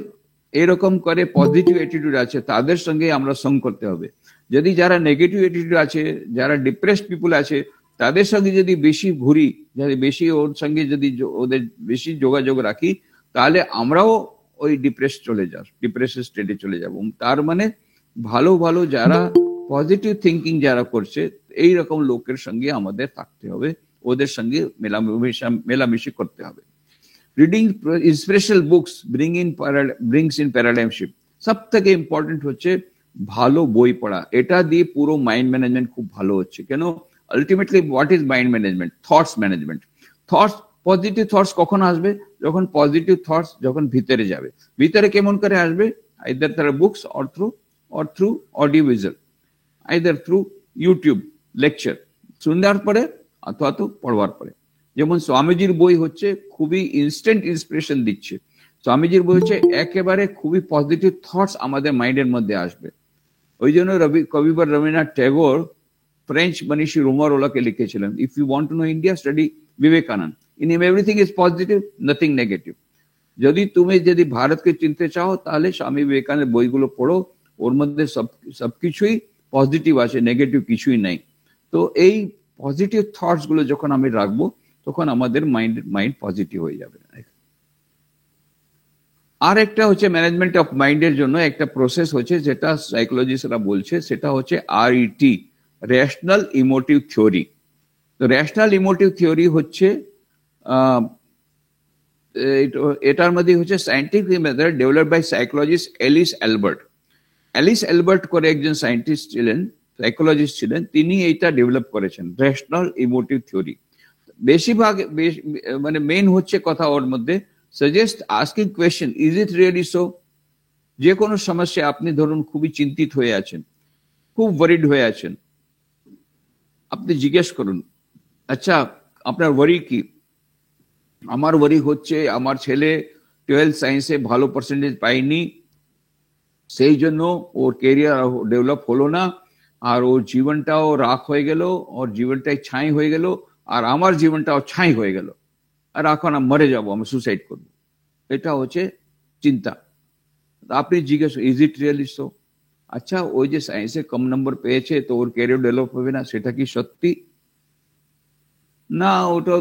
[SPEAKER 1] এরকম করে পজিটিভ অ্যাটিটিউড আছে তাদের সঙ্গে আমরা সঙ্গ করতে হবে। যদি যারা নেগেটিভ অ্যাটিটিউড আছে, যারা ডিপ্রেসড পিপুল আছে, তাদের সঙ্গে যদি বেশি ঘুরি, যদি বেশি ওর সঙ্গে যদি ওদের বেশি যোগাযোগ রাখি, তাহলে আমরাও ওই ডিপ্রেসের স্টেটে চলে যাব। তার মানে ভালো ভালো যারা পজিটিভ থিঙ্কিং যারা করছে, এই রকম লোকের সঙ্গে আমাদের থাকতে হবে, ওদের সঙ্গে মেলামেশি করতে হবে। Reading inspirational books brings in paradigm shift. সব থেকে ইম্পর্টেন্ট হচ্ছে ভালো বই পড়া, এটা দিয়ে পুরো মাইন্ড ম্যানেজমেন্ট খুব ভালো হচ্ছে। কেন? Ultimately what is mind management? Thoughts management. Thoughts, positive thoughts কখন আসবে? যখন পজিটিভ থটস যখন ভিতরে যাবে। ভিতরে কেমন করে আসবে? আইদার তার books or through audiovisual, either through YouTube lecture শুনবার পরে অথবা তো পড়বার পরে। যেমন স্বামীজির বই হচ্ছে খুবই ইনস্ট্যান্ট ইন্সপিরেশন দিচ্ছে। স্বামীজির বই হচ্ছে একেবারে খুবই পজিটিভ থটস আমাদের মাইন্ডের মধ্যে আসবে। ওই জন্য কবিবর রবীন্দ্রনাথ ট্যাগোর ফ্রেঞ্চ মনীষী রোমারোলাকে লিখেছিলেন, if you want to know India, study Vivekananda, in him everything is positive, nothing negative. যদি ভারতকে চিনতে চাও, তাহলে স্বামী বিবেকানন্দের বইগুলো পড়ো, ওর মধ্যে সবকিছুই পজিটিভ আছে, নেগেটিভ কিছুই নাই। তো এই পজিটিভ থটস গুলো যখন আমি রাখবো, তখন আমাদের মাইন্ড পজিটিভ হয়ে যাবে। আর একটা হচ্ছে ম্যানেজমেন্ট অফ মাইন্ডের জন্য একটা প্রসেস হচ্ছে, যেটা সাইকোলজিস্টরা বলছে, সেটা হচ্ছে RET, রেশনাল ইমোটিভ থিওরি। তো রেশনাল ইমোটিভ থিওরি হচ্ছে এটার মধ্যে হচ্ছে scientific method developed by psychologist Ellis Albert. Ellis Albert করে একজন সায়েন্টিস্ট ছিলেন, সাইকোলজিস্ট ছিলেন, তিনি এইটা ডেভেলপ করেছেন, রেশনাল ইমোটিভ থিওরি। বেশিরভাগ মানে মেইন হচ্ছে কথা ওর মধ্যে, suggest asking question, is it really so? যে কোনো সমস্যা, আপনি ধরুন খুবই চিন্তিত হয়ে আছেন, খুব ওয়ারিড হয়ে আছেন, আপনি জিজ্ঞেস করুন, আচ্ছা আপনার ওয়ারি কি? আমার ওয়ারি হচ্ছে আমার ছেলে 12th সায়েন্সে ভালো পার্সেন্টেজ পায়নি, সেই জন্য ওর কেরিয়ার ডেভেলপ হলো না, আর ওর জীবনটাও রাখ হয়ে গেল, ওর জীবনটাই ছাই হয়ে গেল, আর আমার জীবনটাও ছাই হয়ে গেল, আর এখন আমি মরে যাবো, আমি সুসাইড করবো। এটা হচ্ছে চিন্তা। আপনি জিজ্ঞেস, ইজ ইট রিয়েলি সো? আচ্ছা, ওই যে সায়েন্সে কম নম্বর পেয়েছে, তো ওর ক্যারিয়ার ডেভেলপ হবে না, সেটা কি সত্যি? না, ওটা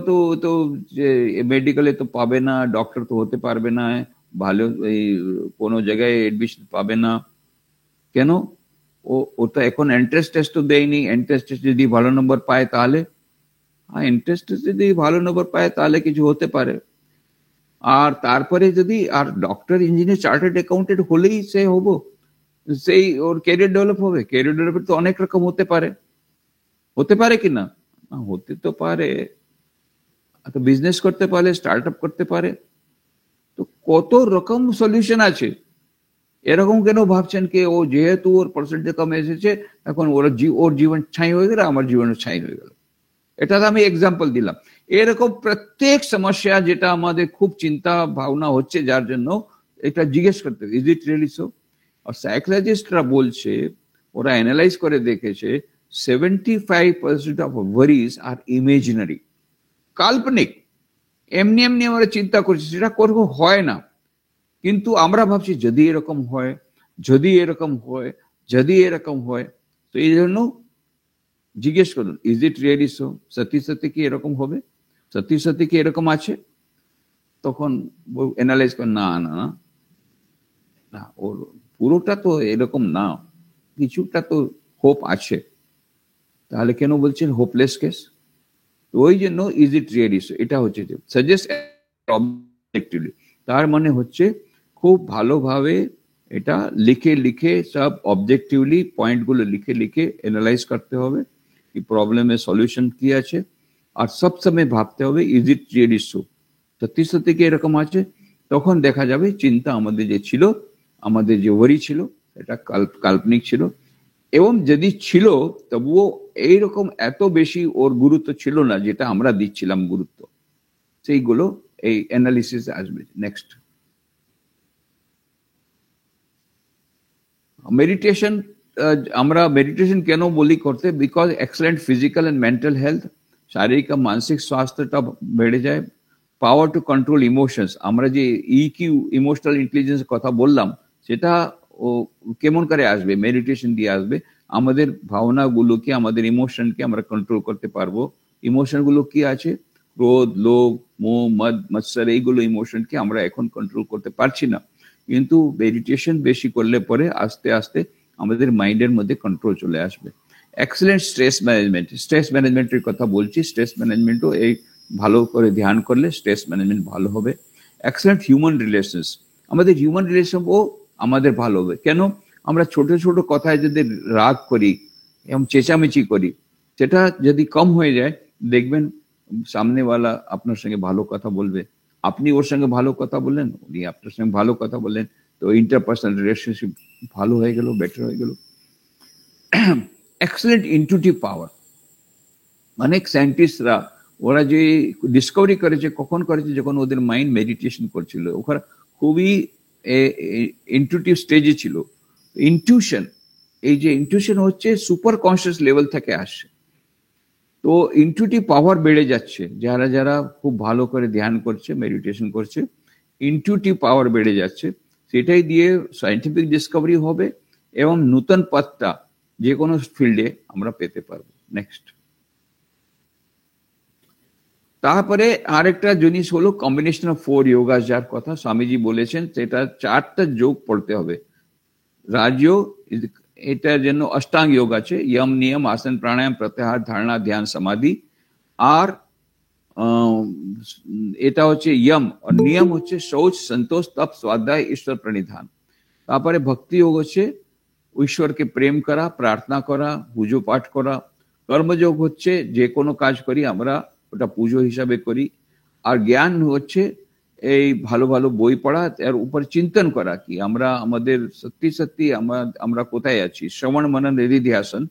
[SPEAKER 1] তো মেডিকেলে তো পাবে না, ডক্টর তো হতে পারবে না, ভালো এই কোনো জায়গায় এডমিশন পাবে না। কেন? ও তো এখন এন্ট্রান্স টেস্ট তো দেয়নি। এন্ট্রান্স টেস্ট যদি ভালো নম্বর পায় তাহলে, এন্ট্রান্স টেস্ট যদি ভালো নম্বর পায় তাহলে কিছু হতে পারে। আর তারপরে যদি আর ডক্টর, ইঞ্জিনিয়ার, চার্টার্ড অ্যাকাউন্টেন্ট হলেই সে হবো, সেই ওর ক্যারিয়ার ডেভেলপ হবে? ক্যারিয়ার ডেভেলপমেন্ট তো অনেক রকম হতে পারে কিনা? হতে তো পারে। তো বিজনেস করতে পারে, স্টার্ট আপ করতে পারে, তো কত রকম সলিউশন আছে। এরকম কেন ভাবছেন কি ও যেহেতু ওর পার্সেন্টেজ কমে এসেছে, এখন ওর জীবন ছাই হয়ে গেল, আমার জীবনের ছাই হয়ে গেল? এটা তো আমি এক্সাম্পল দিলাম। এরকম প্রত্যেক সমস্যা যেটা আমাদের খুব চিন্তা ভাবনা হচ্ছে, যার জন্য এটা জিজ্ঞেস করতে হবে, ইজ ইট রিয়েলি সো? আর সাইকোলজিস্টরা বলছে, ওরা অ্যানালাইজ করে দেখেছে, 75% অফ ওয়ারিজ আর ইমেজিনারি, কাল্পনিক। এমনি এমনি আমরা চিন্তা করছি, সেটা করবো হয় না। কিন্তু আমরা ভাবছি যদি এরকম হয়, যদি এরকম হয়, যদি এরকম হয়। তো এই জন্য জিজ্ঞেস করুন, ইজ ইট রিয়েলি সো? সত্যি সত্যি কি এরকম হবে? সত্যি সত্যি কি এরকম আছে? তখন অ্যানালাইজ করেন, না না না, ওর পুরোটা তো এরকম না, কিছুটা তো হোপ আছে। তাহলে কেন বলছেন হোপলেস কেস? ওই জন্য ইজ ইট রিয়েলি সো, এটা হচ্ছে সাজেস্ট অবজেক্টিভলি। তার মানে হচ্ছে খুব ভালোভাবে এটা লিখে লিখে, সব অবজেক্টিভলি পয়েন্টগুলো লিখে লিখে অ্যানালাইজ করতে হবে, কি প্রবলেমের সলিউশন কি আছে। আর সব সময় ভাবতে হবে ইজ ইট রিয়েলি সো, সত্যি সত্যি কি এরকম আছে? তখন দেখা যাবে চিন্তা আমাদের যে ছিল, আমাদের যে ওয়ারি ছিল, এটা কাল্পনিক ছিল, এবং যদি ছিল তবুও এইরকম এত বেশি ওর গুরুত্ব ছিল না যেটা আমরা দিচ্ছিলাম গুরুত্ব। সেইগুলো এই অ্যানালিসিস আসবে। Next, meditation. আমরা মেডিটেশন কেন বলি করতে? Because excellent physical and mental health, শারীরিক আর মানসিক স্বাস্থ্যটা বেড়ে যায়। পাওয়ার টু কন্ট্রোল ইমোশনস, আমরা যে ইকিউ ইমোশনাল ইন্টেলিজেন্স কথা বললাম, সেটা ও কেমন করে আসবে? মেডিটেশন দিয়ে আসবে। আমাদের ভাবনাগুলোকে, আমাদের ইমোশনকে আমরা কন্ট্রোল করতে পারবো। ইমোশনগুলো কি আছে? ক্রোধ, লোভ, মোহ, মদ, মৎসর, এইগুলো ইমোশনকে আমরা এখন কন্ট্রোল করতে পারছি না। কিন্তু মেডিটেশন বেশি করলে পরে আস্তে আস্তে আমাদের মাইন্ডের মধ্যে কন্ট্রোল চলে আসবে। এক্সেলেন্ট স্ট্রেস ম্যানেজমেন্ট, স্ট্রেস ম্যানেজমেন্টের কথা বলছি। স্ট্রেস ম্যানেজমেন্টও এই ভালো করে ধ্যান করলে স্ট্রেস ম্যানেজমেন্ট ভালো হবে। এক্সেলেন্ট হিউম্যান রিলেশনস, আমাদের হিউম্যান রিলেশনও আমাদের ভালো হবে। কেন? আমরা ছোট ছোট কথায় যদি রাগ করি এবং চেঁচামেচি করি, সেটা যদি কম হয়ে যায়, দেখবেন সামনেওয়ালা আপনার সঙ্গে ভালো কথা বলবে, আপনি ওর সঙ্গে ভালো কথা বললেন, উনি আপনার সঙ্গে ভালো কথা বললেন, তো ইন্টারপার্সোনাল রিলেশনশিপ ভালো হয়ে গেল, বেটার হয়ে গেল। এক্সেলেন্ট ইনটিউটিভ পাওয়ার, অনেক সায়েন্টিস্টরা ওরা যে ডিসকভারি করেছে, কখন করেছে? যখন ওদের মাইন্ড মেডিটেশন করছিল, ওখানে খুবই ইনটিউটিভ স্টেজে ছিল। ইনটিউশন, এই যে ইনটিউশন হচ্ছে সুপার কনসিয়াস লেভেল থেকে আসে। তো ইনটিউটিভ পাওয়ার বেড়ে যাচ্ছে যারা যারা খুব ভালো করে ধ্যান করছে, মেডিটেশন করছে, ইনটিউটিভ পাওয়ার বেড়ে যাচ্ছে। সেটাই দিয়ে সায়েন্টিফিক ডিসকভারি হবে এবং নতুন পথটা যে কোনো ফিল্ডে আমরা পেতে পারবো। নেক্সট, তারপরে আরেকটা জিনিস হলো কম্বিনেশন অফ 4 যোগা, যার কথা স্বামীজি বলেছেন। সেটা 4টা যোগ পড়তে হবে। রাজযোগ, এটার জন্য অষ্টাঙ্গ যোগ আছে, ইয়ম, নিয়ম, আসন, প্রাণায়াম, প্রত্যাহার, ধারণা, ধ্যান, সমাধি। আর এটা হচ্ছে ইয়ম, আর নিয়ম হচ্ছে শৌচ, সন্তোষ, তপ, স্বাধ্যায়, ঈশ্বর প্রণিধান। তারপরে ভক্তি যোগ হচ্ছে ঈশ্বরকে প্রেম করা, প্রার্থনা করা, পুজো পাঠ করা। কর্মযোগ হচ্ছে যে কোনো কাজ করি আমরা ওটা পুজো হিসাবে করি। আর জ্ঞান হচ্ছে এই ভালো ভালো বই পড়া, এর উপর চিন্তন করা কি আমরা আমাদের সত্যি সত্যি আমরা কোথায় আছি। শ্রবণ মনন নিধিধ্যাসন,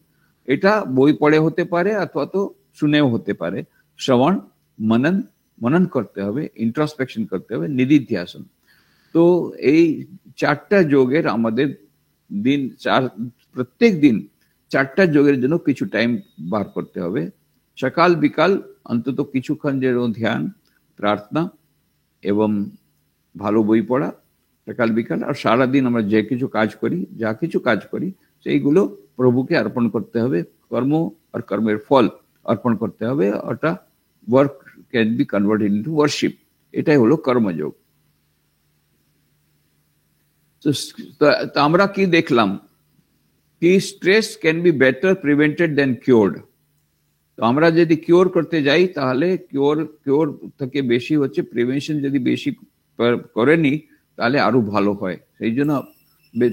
[SPEAKER 1] এটা বই পড়ে হতে পারে অথবা তো শুনেও হতে পারে। শ্রবণ মনন, মনন করতে হবে, ইন্ট্রোস্পেকশন করতে হবে, নিধিধ্যাসন। তো এই 4টা যোগের আমাদের প্রত্যেক দিন 4টা যোগের জন্য কিছু টাইম বার করতে হবে। সকাল বিকাল অন্তত কিছুক্ষণ যেন ধ্যান, প্রার্থনা এবং ভালো বই পড়া, সকাল বিকাল। আর সারাদিন আমরা যে কিছু কাজ করি, যা কিছু কাজ করি, সেইগুলো প্রভুকে অর্পণ করতে হবে। কর্ম আর কর্মের ফল অর্পণ করতে হবে। ওটা work can be converted into worship. এটাই হলো কর্মযোগ। তো আমরা কি দেখলাম? কি stress can be better prevented than cured. তো আমরা যদি কিওর করতে যাই, তাহলে কিওর থেকে বেশি হচ্ছে প্রিভেনশন। যদি বেশি করেনি তাহলে আরো ভালো হয়। সেই জন্য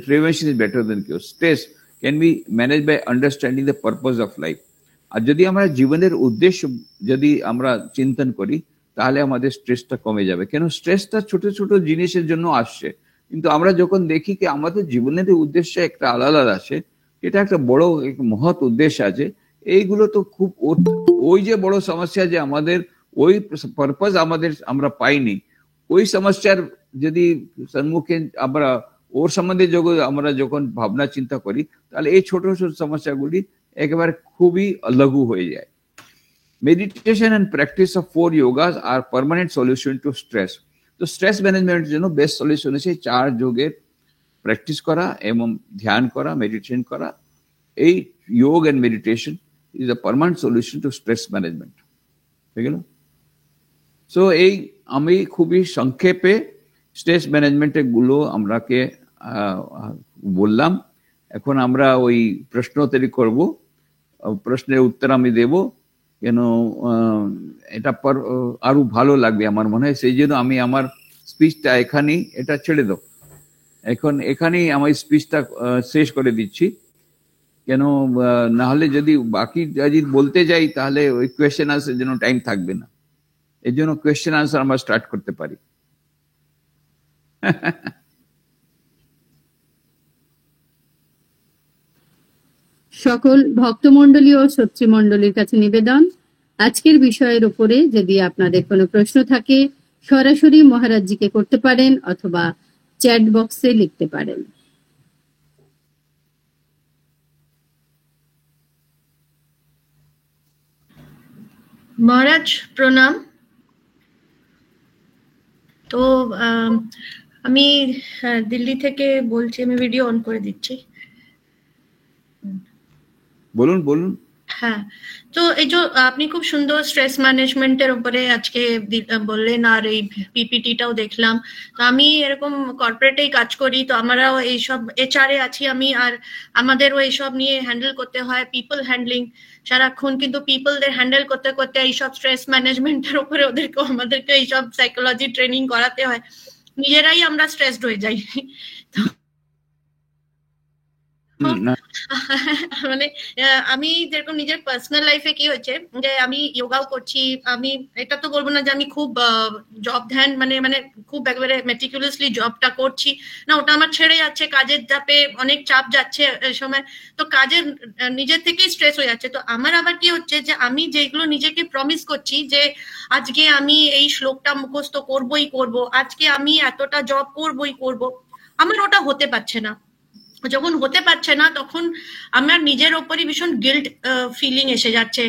[SPEAKER 1] prevention is better than cure. Stress can be manage by understanding the purpose of life. আর যদি আমরা জীবনের উদ্দেশ্য যদি আমরা চিন্তন করি, তাহলে আমাদের স্ট্রেসটা কমে যাবে। কেন? স্ট্রেসটা ছোট ছোট জিনিসের জন্য আসছে, কিন্তু আমরা যখন দেখি কি আমাদের জীবনের উদ্দেশ্য একটা আলাদা আছে, এটা একটা বড় মহৎ উদ্দেশ্য আছে, এইগুলো তো খুব ওই যে বড় সমস্যা যে আমাদের ওই পারপাস আমরা পাইনি, ওই সমস্যার যদি সম্মুখে আমরা ওর সম্বন্ধে আমরা যখন ভাবনা চিন্তা করি, তাহলে এই ছোট ছোট সমস্যাগুলি একেবারে খুবই লঘু হয়ে যায়। Meditation and practice of 4 yogas are permanent solution to stress. তো স্ট্রেস ম্যানেজমেন্টের জন্য বেস্ট সলিউশন হচ্ছে 4 যোগের প্র্যাকটিস করা এবং ধ্যান করা, মেডিটেশন করা। এই yoga and meditation is a permanent solution to stress management. ঠিক আছে? সো এই আমি খুবই সংক্ষেপে স্ট্রেস ম্যানেজমেন্টের গুলো আমরাকে বললাম। এখন আমরা ওই প্রশ্নোত্তরী করব, প্রশ্নের উত্তর আমি দেব। কেন এটা আরো ভালো লাগবে আমার মনে হয়। সেই জন্য আমি আমার স্পিচটা এখানেই এটা ছেড়ে দেব। এখানেই আমার স্পিচটা শেষ করে দিচ্ছি। কেন না হলে যদি বাকি যদি বলতে যাই তাহলে ওই কোয়েশ্চেন আনসার জন্য টাইম থাকবে না, এর জন্য কোয়েশ্চেন আনসার আমরা স্টার্ট করতে পারি।
[SPEAKER 2] সকল ভক্তমণ্ডলী ও শত্রুমণ্ডলীর কাছে নিবেদন, আজকের বিষয়ের উপরে যদি আপনাদের কোনো প্রশ্ন থাকে সরাসরি মহারাজজিকে করতে পারেন অথবা চ্যাট বক্সে লিখতে পারেন।
[SPEAKER 3] মহারাজ প্রণাম। তো আমি দিল্লি থেকে বলছি, আমি ভিডিও অন করে দিচ্ছি।
[SPEAKER 1] বলুন বলুন।
[SPEAKER 3] হ্যাঁ, তো এই যে আপনি খুব সুন্দর স্ট্রেস ম্যানেজমেন্টের উপরে আজকে বললেন, আর এই পিপিটিটাও দেখলাম। তো আমি এরকম কর্পোরেটেই কাজ করি, তো আমরাও এইসব HR এ আছি আমি, আর আমাদেরও এইসব নিয়ে হ্যান্ডেল করতে হয়, পিপল হ্যান্ডলিং সারাক্ষণ। কিন্তু পিপলদের হ্যান্ডেল করতে করতে এইসব স্ট্রেস ম্যানেজমেন্টের উপরে আমাদেরকে এইসব সাইকোলজি ট্রেনিং করাতে হয়, নিজেরাই আমরা স্ট্রেসড হয়ে যাই। মানে আমি যেরকম নিজের পার্সোনাল লাইফে কি হয়েছে যে আমি যোগাও করছি, আমি এটা তো বলবো না যে আমি খুব জব ধ্যান মানে খুব একেবারে মেটিকুলাসলি জবটা করছি না, ওটা আমার ছেড়ে যাচ্ছে, কাজের চাপে অনেক চাপ যাচ্ছে সময়, তো কাজের নিজের থেকেই স্ট্রেস হয়ে যাচ্ছে। তো আমার আবার কি হচ্ছে যে আমি যেগুলো নিজেকে প্রমিস করছি যে আজকে আমি এই শ্লোকটা মুখস্থ করবই করব, আজকে আমি এতটা জব করবই করব, আমার ওটা হতে পারছে না। যখন হতে পারছে না তখন আমার নিজের ওপরই ভীষণ গিল্ট ফিলিং এসে যাচ্ছে।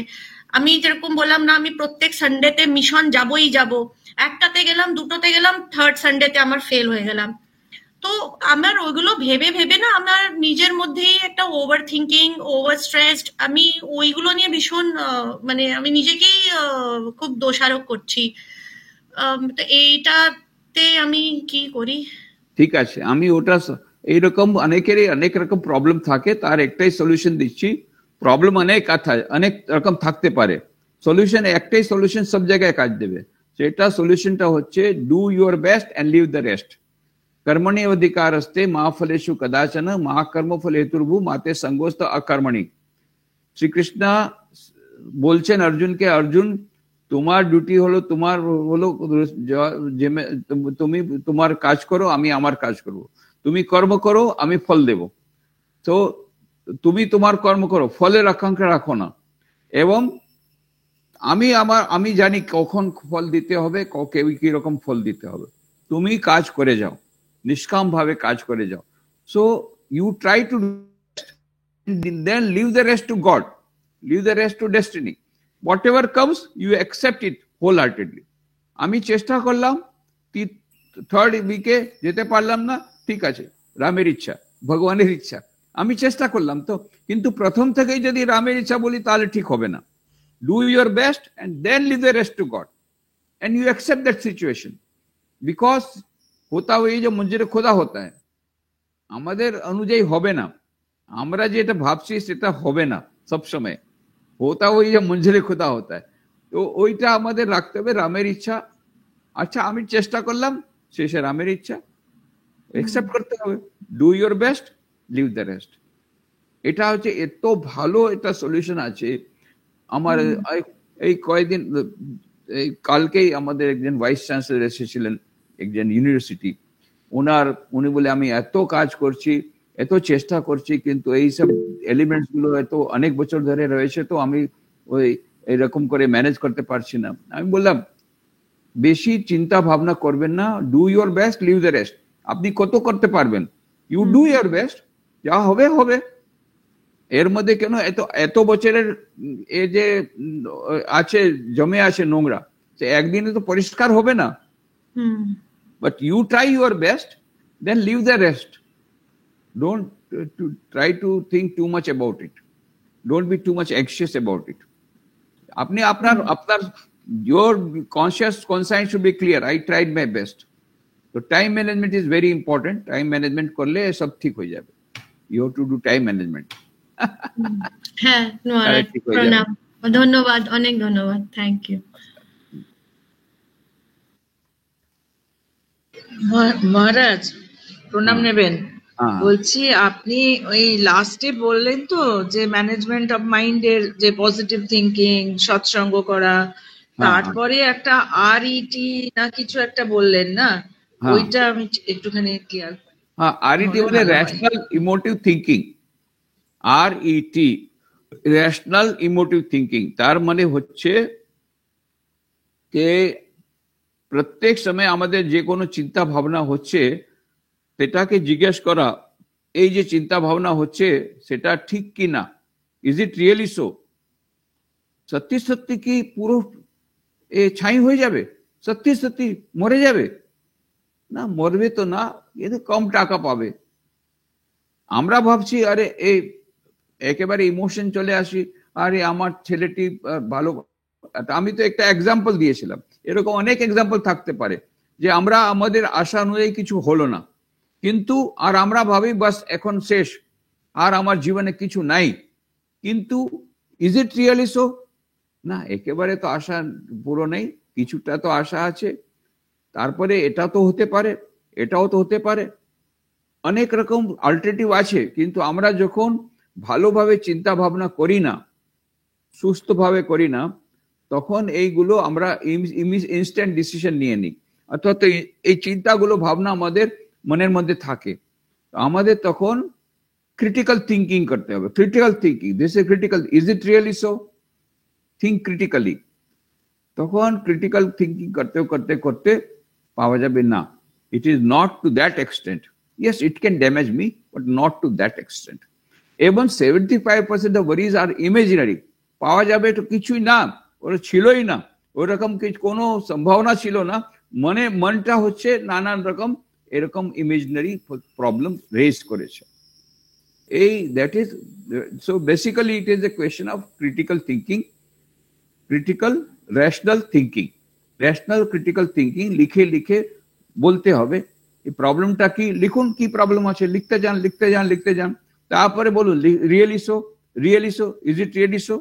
[SPEAKER 3] আমি যেরকম বললাম না, আমি প্রত্যেক সানডেতে মিশন যাবই যাব, একটাতে গেলাম, দুটোতে গেলাম, থার্ড সানডেতে আমার ফেল হয়ে গেলাম। তো আমার ওইগুলো ভেবে ভেবে না আমার নিজের মধ্যেই একটা ওভার থিঙ্কিং, ওভার স্ট্রেসড, আমি ওইগুলো নিয়ে ভীষণ মানে আমি নিজেকেই খুব দোষারোপ করছি। তো এইটাতে আমি কি করি?
[SPEAKER 1] ঠিক আছে, আমি ওটা এইরকম অনেকেরই অনেক রকম প্রবলেম থাকে, তার একটাই সলিউশন দিচ্ছি। প্রবলেম অনেক রকম থাকতে পারে, সলিউশন একটাই সলিউশন সব জায়গায় কাজ দেবে। সেটা সলিউশনটা হচ্ছে do your best and leave the rest. কর্মণি অধিকারস্তে মা ফলেষু কদাচন মা কর্ম ফল হেতুর্ভু মাতে সঙ্গোস্ত অকর্মণি। শ্রীকৃষ্ণ বলছেন অর্জুনকে, অর্জুন তোমার ডিউটি হলো, তোমার হলো তুমি তোমার কাজ করো, আমি আমার কাজ করব। তুমি কর্ম করো, আমি ফল দেব। তো তুমি তোমার কর্ম করো, ফলের আকাঙ্ক্ষা রাখো না। এবং আমি জানি কখন ফল দিতে হবে, কি রকম ফল দিতে হবে। তুমি কাজ করে যাও, নিষ্কাম ভাবে কাজ করে যাও। So you try to then leave the rest to God, leave the rest to destiny. whatever comes you accept it wholeheartedly. আমি চেষ্টা করলাম, থার্ড উইকে যেতে পারলাম না, ঠিক আছে, রামের ইচ্ছা, ভগবানের ইচ্ছা, আমি চেষ্টা করলাম। তো কিন্তু প্রথম থেকেই যদি রামের ইচ্ছা বলি তাহলে ঠিক হবে না। Do your best and then leave the rest to God and you accept that situation, because होता हुआ ये जो मंजूर खुदा होता है আমাদের অনুযায়ী হবে না, আমরা যেটা ভাবছি সেটা হবে না সবসময়। होता हुआ ये मंजूर खुदा होता है। তো ওইটা আমাদের রাখতে হবে, রামের ইচ্ছা। আচ্ছা আমি চেষ্টা করলাম, শেষে রামের ইচ্ছা একসেপ্ট করতে হবে। Do your best, leave the rest. এটা হচ্ছে এত ভালো একটা সলিউশন আছে। আমার এই কয়েকদিন, এই কালকেই আমাদের একজন ভাইস চ্যান্সেলর এসেছিলেন একজন ইউনিভার্সিটি, উনি বলে আমি এত কাজ করছি, এত চেষ্টা করছি, কিন্তু এইসব এলিমেন্টস গুলো এত অনেক বছর ধরে রয়েছে, তো আমি ওই এরকম করে ম্যানেজ করতে পারছি না। আমি বললাম বেশি চিন্তা ভাবনা করবেন না, do your best, leave the rest. আপনি কত করতে পারবেন, ইউ ডু ইউর বেস্ট, যা হবে হবে। এর মধ্যে কেন এত বছরের এ যে আছে জমে আছে নোংরা, সে একদিনে তো পরিষ্কার হবে না। But you try your best, then leave the rest. Don't try to think too much about it, don't be too much anxious about it. আপনি আপনার your conscience should be clear, I tried my best. So time management is very important. Time management করলে সব ঠিক হয়ে যাবে। You have to do time management.
[SPEAKER 3] হ্যাঁ, প্রণাম, ধন্যবাদ, অনেক ধন্যবাদ, থ্যাংক ইউ।
[SPEAKER 4] মহারাজ প্রণাম নেবেন।
[SPEAKER 1] হ্যাঁ
[SPEAKER 4] বলছি আপনি ওই লাস্টে বললেন তো যে ম্যানেজমেন্ট অফ মাইন্ডের যে পজিটিভ থিঙ্কিং, সৎসঙ্গ করা,
[SPEAKER 1] হ্যাঁ
[SPEAKER 4] তারপরে একটা RET না কিছু একটা বললেন না,
[SPEAKER 1] হ্যাঁ
[SPEAKER 4] ওইটা আমি একটুখানি ক্লিয়ার
[SPEAKER 1] হ্যাঁ আরইটি
[SPEAKER 4] হলে
[SPEAKER 1] মানে
[SPEAKER 4] ভালো হয়।
[SPEAKER 1] Rational emotive thinking. RET rational emotive thinking, তার মানে হচ্ছে যে প্রত্যেক সময় আমাদের যে কোনো চিন্তা ভাবনা হচ্ছে সেটাকে জিজ্ঞেস করা, এই যে চিন্তা ভাবনা হচ্ছে সেটা ঠিক কি না, ইজ ইট রিয়েলি সো, সত্যি সত্যি কি পুরো এ ছাই হয়ে যাবে, সত্যি সত্যি মরে যাবে? না, মরবে তো না, এতে কম টাকা পাবে। আমরা ভাবছি আরে এই একেবারে ইমোশন চলে আসি, আরে আমার ছেলেটি ভালো। আমি তো একটা এক্সাম্পল দিয়েছিলাম, এরকম অনেক এক্সাম্পল থাকতে পারে যে আমরা আমাদের আশা অনুযায়ী কিছু হলো না, কিন্তু আর আমরা ভাবি বাস এখন শেষ, আর আমার জীবনে কিছু নাই। কিন্তু ইজ ইট রিয়েলি সো? না, একেবারে তো আশা পুরো নেই, কিছুটা তো আশা আছে। তারপরে এটা তো হতে পারে, এটাও তো হতে পারে, অনেক রকম অল্টারনেটিভ আছে। কিন্তু আমরা যখন ভালোভাবে চিন্তা ভাবনা করি না, সুস্থভাবে করি না, তখন এইগুলো আমরা ইনস্ট্যান্ট ডিসিশন নিয়ে নিই, অর্থাৎ এই চিন্তাগুলো ভাবনা আমাদের মনের মধ্যে থাকে। আমাদের তখন ক্রিটিক্যাল থিঙ্কিং করতে হবে। Critical thinking, this is critical, is it really so, think critically. তখন ক্রিটিক্যাল থিঙ্কিং করতে করতে করতে পাওয়া যাবে না, it is not to that extent, yes it can damage me but not to that extent. এবং 75% অফ ওয়ারিজ আর ইমেজিনারি, পাওয়া যাবে তো কিছুই না, ওরা ছিলই না, ওরকম কোনো সম্ভাবনা ছিল না। মনটা হচ্ছে নানান রকম এরকম ইমেজিনারি প্রবলেম রেজ করেছে। এই that is, so basically it is a question of critical thinking, critical rational thinking. Rational critical thinking লিখে লিখে বলতে হবে এই প্রবলেমটা কি, লিখুন কি প্রবলেম আছে, লিখতে যান লিখতে যান লিখতে যান, তারপরে বলুন really so, really so, is it really so.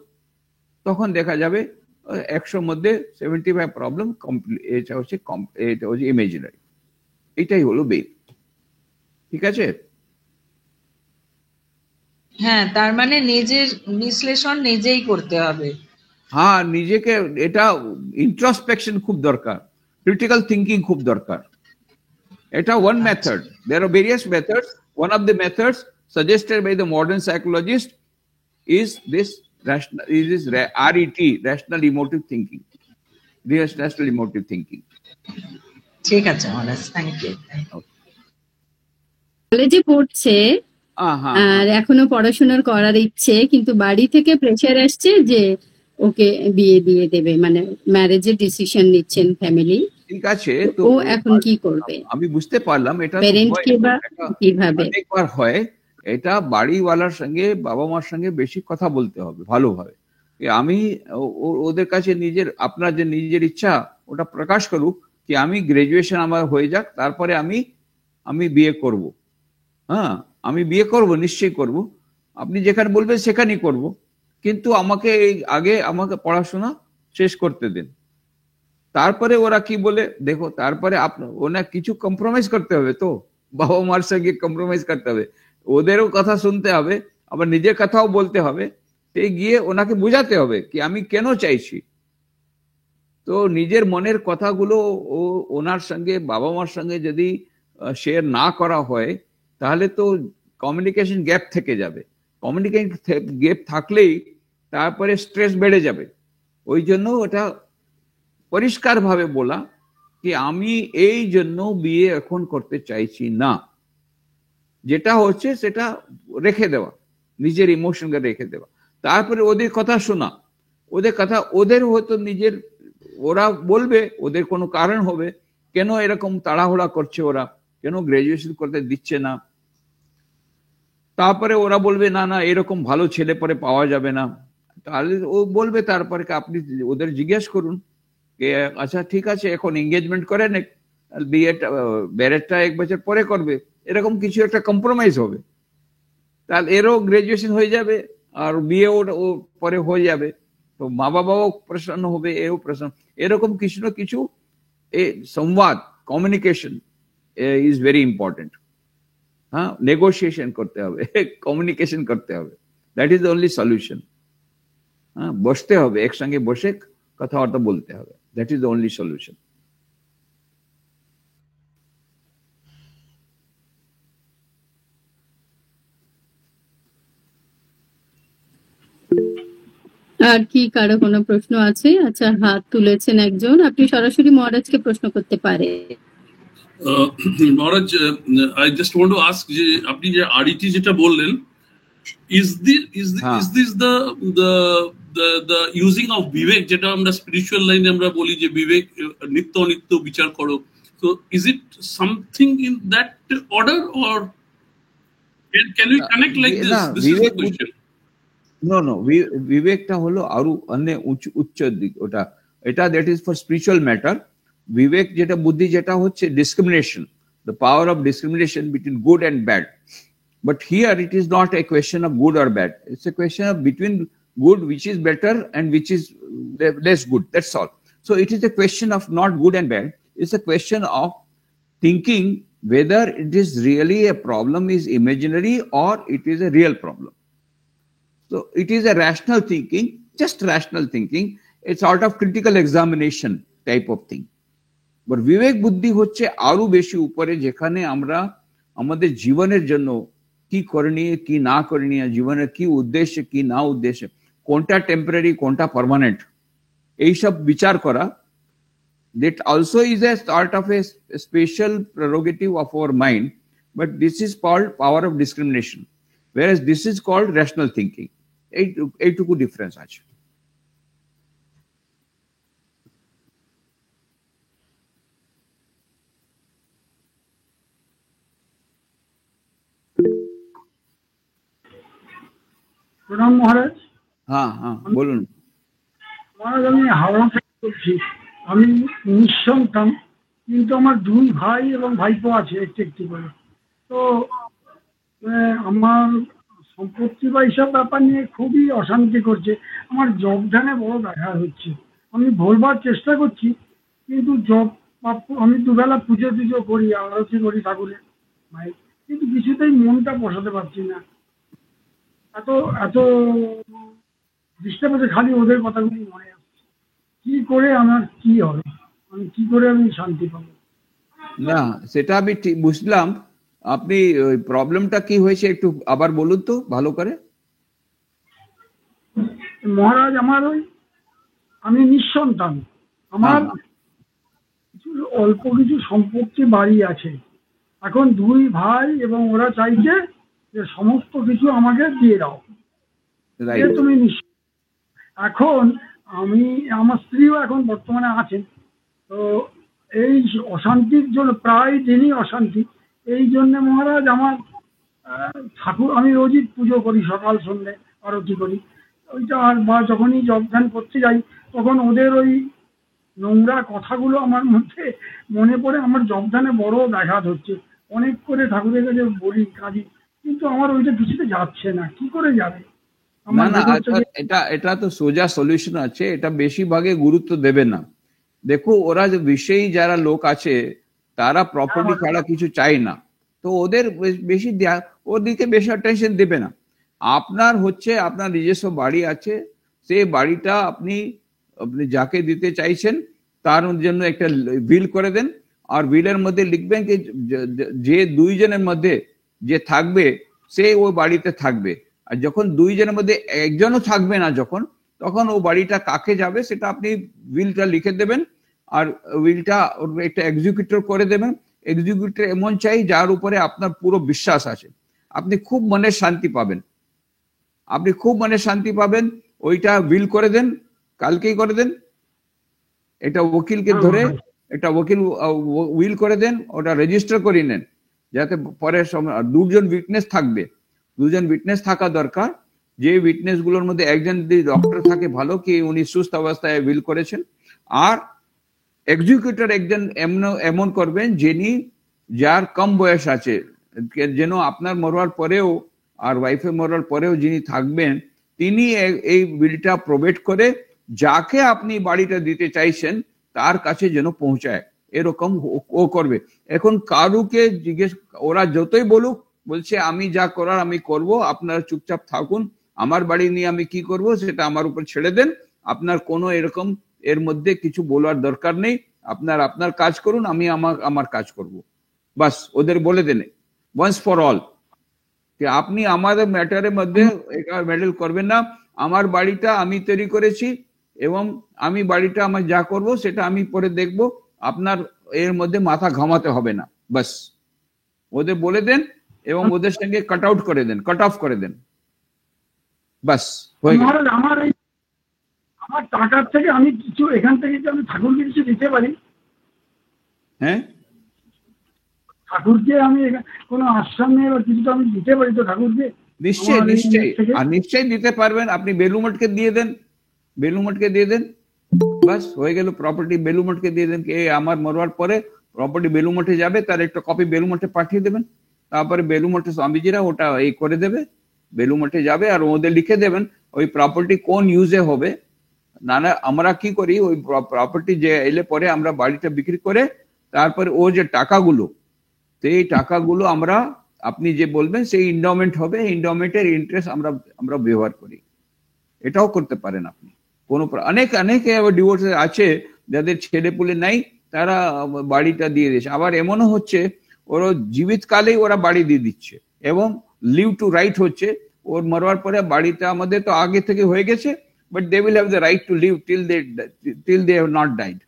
[SPEAKER 1] তখন দেখা যাবে 100 মধ্যে 75 প্রবলেম এটা হচ্ছে ইমেজিনারি। এটাই হলো বেদ, ঠিক আছে?
[SPEAKER 4] হ্যাঁ, তার মানে নিজের বিশ্লেষণ নিজেই করতে হবে।
[SPEAKER 1] হ্যাঁ, নিজেকে, এটা ইন্ট্রোস্পেকশন খুব দরকার, ক্রিটিক্যাল থিঙ্কিং খুব দরকার। এটা one method. There are various methods. One of the methods suggested by the modern psychologist is this RET, rational emotive thinking. Rational emotive thinking.
[SPEAKER 4] ঠিক আছে মহারাজ, থ্যাংক ইউ।
[SPEAKER 2] কলেজে পড়ছে আর এখনো পড়াশোনার করার ইচ্ছে, কিন্তু বাড়ি থেকে প্রেসার আসছে যে ওকে বিয়ে দিয়ে দেবে, মানে ম্যারেজের ডিসিশন নিচ্ছেন ফ্যামিলি।
[SPEAKER 1] ঠিক আছে, তো
[SPEAKER 2] ও এখন কি করবে?
[SPEAKER 1] আমি বুঝতে পারলাম, এটা
[SPEAKER 2] প্যারেন্ট কে বা কিভাবে?
[SPEAKER 1] অনেকবার হয় এটা, বাড়িওয়ালার সঙ্গে বাবা মার সঙ্গে বেশি কথা বলতে হবে ভালোভাবে। আমি ওদের কাছে আপনার যে নিজের ইচ্ছা ওটা প্রকাশ করুক, কি আমি গ্রাজুয়েশন আমার হয়ে যাক, তারপরে আমি বিয়ে করব। হ্যাঁ, আমি বিয়ে করব, নিশ্চয়ই করব, আপনি যেখানে বলবেন সেখানেই করব, কিন্তু আমাকে আগে আমাকে পড়াশোনা শেষ করতে দিন। তারপরে ওরা কি বলে দেখো, তারপরে ওনা কিছু কম্প্রোমাইজ করতে হবে, তো বাবা মার সঙ্গে কম্প্রোমাইজ করতে হবে, ওদেরও কথা শুনতে হবে, আবার নিজের কথাও বলতে হবে, সেই গিয়ে ওনাকে বুঝাতে হবে কি আমি কেন চাইছি। তো নিজের মনের কথাগুলো ওনার সঙ্গে বাবা মার সঙ্গে যদি শেয়ার না করা হয়, তাহলে তো কমিউনিকেশন গ্যাপ থেকে যাবে। কমিউনিকেশন গ্যাপ থাকলেই তারপরে স্ট্রেস বেড়ে যাবে। ওই জন্য ওটা পরিষ্কার ভাবে বলা কি আমি এই জন্য বিয়ে এখন করতে চাইছি না, যেটা হচ্ছে সেটা রেখে দেওয়া, নিজের ইমোশনকে রেখে দেওয়া। তারপরে ওদের কথা শোনা, ওদের হয়তো ওরা বলবে, ওদের কোনো কারণ হবে কেন এরকম তাড়াহুড়া করছে, ওরা কেন গ্রাজুয়েশন করতে দিচ্ছে না। তারপরে ওরা বলবে না না এরকম ভালো ছেলে পরে পাওয়া যাবে না, তাহলে ও বলবে তারপরে আপনি ওদের জিজ্ঞেস করুন আচ্ছা ঠিক আছে এখন এঙ্গেজমেন্ট করে নে, ব্যারেটটা 1 বছর পরে করবে, এরকম কিছু একটা কম্প্রোমাইজ হবে, তাহলে এরও গ্রাজুয়েশন হয়ে যাবে আর বিয়ে ও পরে হয়ে যাবে, তো মা বাবাও প্রসন্ন হবে, এও প্রসন্ন। এরকম কিছু না কিছু সংবাদ, কমিউনিকেশন ইজ ভেরি ইম্পর্টেন্ট। হ্যাঁ, নেগোসিয়েশন করতে হবে, কমিউনিকেশন করতে হবে, that is the only solution. হ্যাঁ, বসতে হবে, একসঙ্গে বসে কথাবার্তা বলতে হবে, that is the only solution.
[SPEAKER 2] আর কি কারো কোনো প্রশ্ন আছে? আচ্ছা, হাত তুলেছেন একজন, আপনি সরাসরি মহারাজকে প্রশ্ন করতে পারেন।
[SPEAKER 5] মহারাজ, I just want to ask যে আপনি যে RET যেটা বললেন, is this the using of বিবেক, যেটা আমরা স্পিরিচুয়াল লাইনে আমরা বলি যে বিবেক নিত্য অনিত্য বিচার করো, so is it something in that order or can we connect like this? This is the question.
[SPEAKER 1] No, বিবেকটা হলো আরো অন্য উচ্চ দিক, ওটা এটা that is for spiritual matter. বিবেক যেটা বুদ্ধি যেটা হচ্ছে discrimination, the power of discrimination between good and bad. But here it is not a question of good or bad. It's a question of between good, which is better, and which is less good. That's all. So it is a question of not good and bad. It's a question of thinking whether it is really a problem is imaginary or it is a real problem. So it is a rational thinking, just rational thinking. It's sort of critical examination type of thing. But Vivek Buddhi হচ্ছে আরো বেশি উপরে, যেখানে আমরা আমাদের জীবনের জন্য কি করণীয় কি না করণীয়, জীবনের কি উদ্দেশ্য কি না উদ্দেশ্য, কোনটা টেম্পোরারি কোনটা পার্মানেন্ট, এইসব বিচার করা, that also is a sort of a special prerogative of our mind, but this is called power of discrimination, whereas this is called rational thinking. এইটুকু ডিফারেন্স আছে।
[SPEAKER 6] প্রণাম মহারাজ।
[SPEAKER 1] হ্যাঁ, বলুন
[SPEAKER 6] মহারাজ, আমি হাওড়া থেকে বলছি। আমি নিঃসন্তান, কিন্তু আমার 2 ভাই এবং ভাইপো আছে একটি একটি করে। তো আমার সম্পত্তি বা এইসব ব্যাপার নিয়ে খুবই অশান্তি করছে। আমার জব ধ্যানে বড় ব্যাঘাত হচ্ছে। আমি বলবার চেষ্টা করছি, কিন্তু আমি দুবেলা পুজো টুজো করি, আরতি করি ঠাকুরের মায়ের, কিন্তু কিছুতেই মনটা বসাতে পারছি না। এত এত ডিস্টার্ব হচ্ছে, খালি ওদের কথাগুলি মনে আসছে। কি করে আমার কি হবে, কি করে আমি শান্তি পাবো?
[SPEAKER 1] না, সেটা আমি ঠিক বুঝলাম। আপনি প্রবলেমটা কি হয়েছে একটু আবার বলুন তো ভালো করে।
[SPEAKER 6] মহারাজ, আমি নিঃসন্তান। আমার অল্প কিছু সম্পত্তি বাড়ি আছে। এখন 2 ভাই এবং ওরা চাইছে যে সমস্ত কিছু আমাকে দিয়ে দাও, তুমি এখন আমার স্ত্রীও এখন বর্তমানে আছেন। তো এই অশান্তির জন্য প্রায় দিনই অশান্তি। এই জন্য মহারাজ আমার ঠাকুর, আমি রোজই পুজো করি, সকাল সন্ধ্যে আরতি করি। ওইটা আর বা যখনই যোগদান করতে যাই, তখন ওদের ওই নোংরা কথাগুলো আমার মধ্যে মনে পড়ে। আমার যোগদানে বড় ব্যাঘাত হচ্ছে। অনেক করে ঠাকুরের কাছে বলি, কাঁদি, কিন্তু আমার ওইটা কিছুতে যাচ্ছে না। কি করে যাবে?
[SPEAKER 1] না, এটা তো সোজা সলিউশন আছে। এটা বেশি ভাগে গুরুত্ব দেবে না। দেখো, ওরা যে বিষয়ী যারা লোক আছে, তারা প্রপার্টি ছাড়া কিছু চায় না, তো ওদের বেশি ওর দিকে বেশি অ্যাটেনশন দেবে না। আপনার আপনার নিজস্ব বাড়ি আছে, সেই বাড়িটা আপনি যাকে দিতে চাইছেন তার জন্য একটা বিল করে দেন, আর বিলের মধ্যে লিখবেন কি যে 2 জনের মধ্যে যে থাকবে সে ওই বাড়িতে থাকবে, আর যখন 2 জনের মধ্যে একজনও থাকবে না তখন ও বাড়িটা কাকে যাবে সেটা আপনি বিলটা লিখে দেবেন, আর বিলটা একটা এক্সিকিউটর করে দেবেন। এক্সিকিউটর এমন চাই যার উপরে আপনার পুরো বিশ্বাস আছে। আপনি খুব মনে শান্তি পাবেন। ওইটা বিল করে দেন, কালকেই করে দেন। এটা ওকিলকে ধরে একটা উইল করে দেন, ওটা রেজিস্টার করে নেন, যাতে পরে 2 জন উইটনেস থাকবে। 2 জন উইটনেস থাকা দরকার। যে উইটনেস গুলোর মধ্যে একজন যদি ডক্টর থাকে ভালো, কি উনি সুস্থ অবস্থায় উইল করেছেন, আর এক্সিকিউটর একজন এমন করবেন যার কম বয়স আছে, যেন আপনার মরার পরেও আর ওয়াইফে মরার পরেও যিনি থাকবেন তিনি এই বিলটা প্রোভাইড করে যাকে আপনি বাড়িটা দিতে চাইছেন তার কাছে যেন পৌঁছায়, এরকম ও করবে। এখন কারুকে জিজ্ঞেস, ওরা যতই বলুক বলছে আমি যা করার আমি করব, আপনারা চুপচাপ থাকুন, আমার বাড়ি নিয়ে আমি কি করব সেটা আমার উপর ছেড়ে দেন, আপনার কোনো এরকম এর মধ্যে কিছু বলার দরকার নেই, আপনার আপনার কাজ করুন, আমি আমার কাজ করব। বাস ওদের বলে দেন ওয়ান্স ফর অল যে আপনি আমাদের ম্যাটারের মধ্যে মেডেল করবেন না, আমার বাড়িটা আমি তৈরি করেছি এবং আমি বাড়িটা আমার যা করব সেটা আমি পরে দেখব, আপনার এর মধ্যে মাথা ঘামাতে হবে না। বাস ওদের বলে দেন এবং ওদের সঙ্গে কাট আউট করে দেন, কাট অফ করে দেন, বাস হয়ে গেল।
[SPEAKER 6] আমার টাকার থেকে আমি কিছু এখান থেকে কি আমি ঠাকুরকে কিছু দিতে পারি?
[SPEAKER 1] হ্যাঁ,
[SPEAKER 6] ঠাকুরকে আমি কোনো আশ্রমে বা কিছু তো আমি দিতে পারি তো ঠাকুরকে?
[SPEAKER 1] নিশ্চয়ই নিশ্চয়ই, আর নিশ্চয়ই দিতে পারবেন। আপনি বেলুমঠকে দিয়ে দেন, বেলুমঠকে দিয়ে দেন, বাস হয়ে গেল। প্রপার্টি বেলুমঠকে দিয়ে দেন, আমার মরবার পরে প্রপার্টি বেলুমঠে যাবে, তার একটা কপি বেলুমঠে পাঠিয়ে দেবেন, তারপরে বেলুমঠে স্বামীজিরা ওটা এই করে দেবে, বেলুমঠে যাবে আর ওদের লিখে দেবেন ওই প্রপার্টি কোন ইউজে হবে। না না আমরা কি করি, ওই প্রপার্টি যে এলে পরে আমরা বাড়িটা বিক্রি করে তারপরে ও যে টাকাগুলো, সেই টাকাগুলো আমরা আপনি যে বলবেন সেই ইন্ডাওমেন্ট হবে, ইন্ডাওমেন্টের ইন্টারেস্ট আমরা ব্যবহার করি। এটাও করতে পারেন আপনি। কোনো অনেক অনেক ডিভোর্স আছে যাদের ছেলে পুলে নাই, তারা বাড়িটা দিয়ে দিচ্ছে। আবার এমনও হচ্ছে ওরা জীবিতকালেই ওরা বাড়ি দিয়ে দিচ্ছে এবং লিভ টু রাইট হচ্ছে, ওর মরবার পরে বাড়িটা আমাদের তো আগে থেকে হয়ে গেছে, but they will have the right to live till they have not died.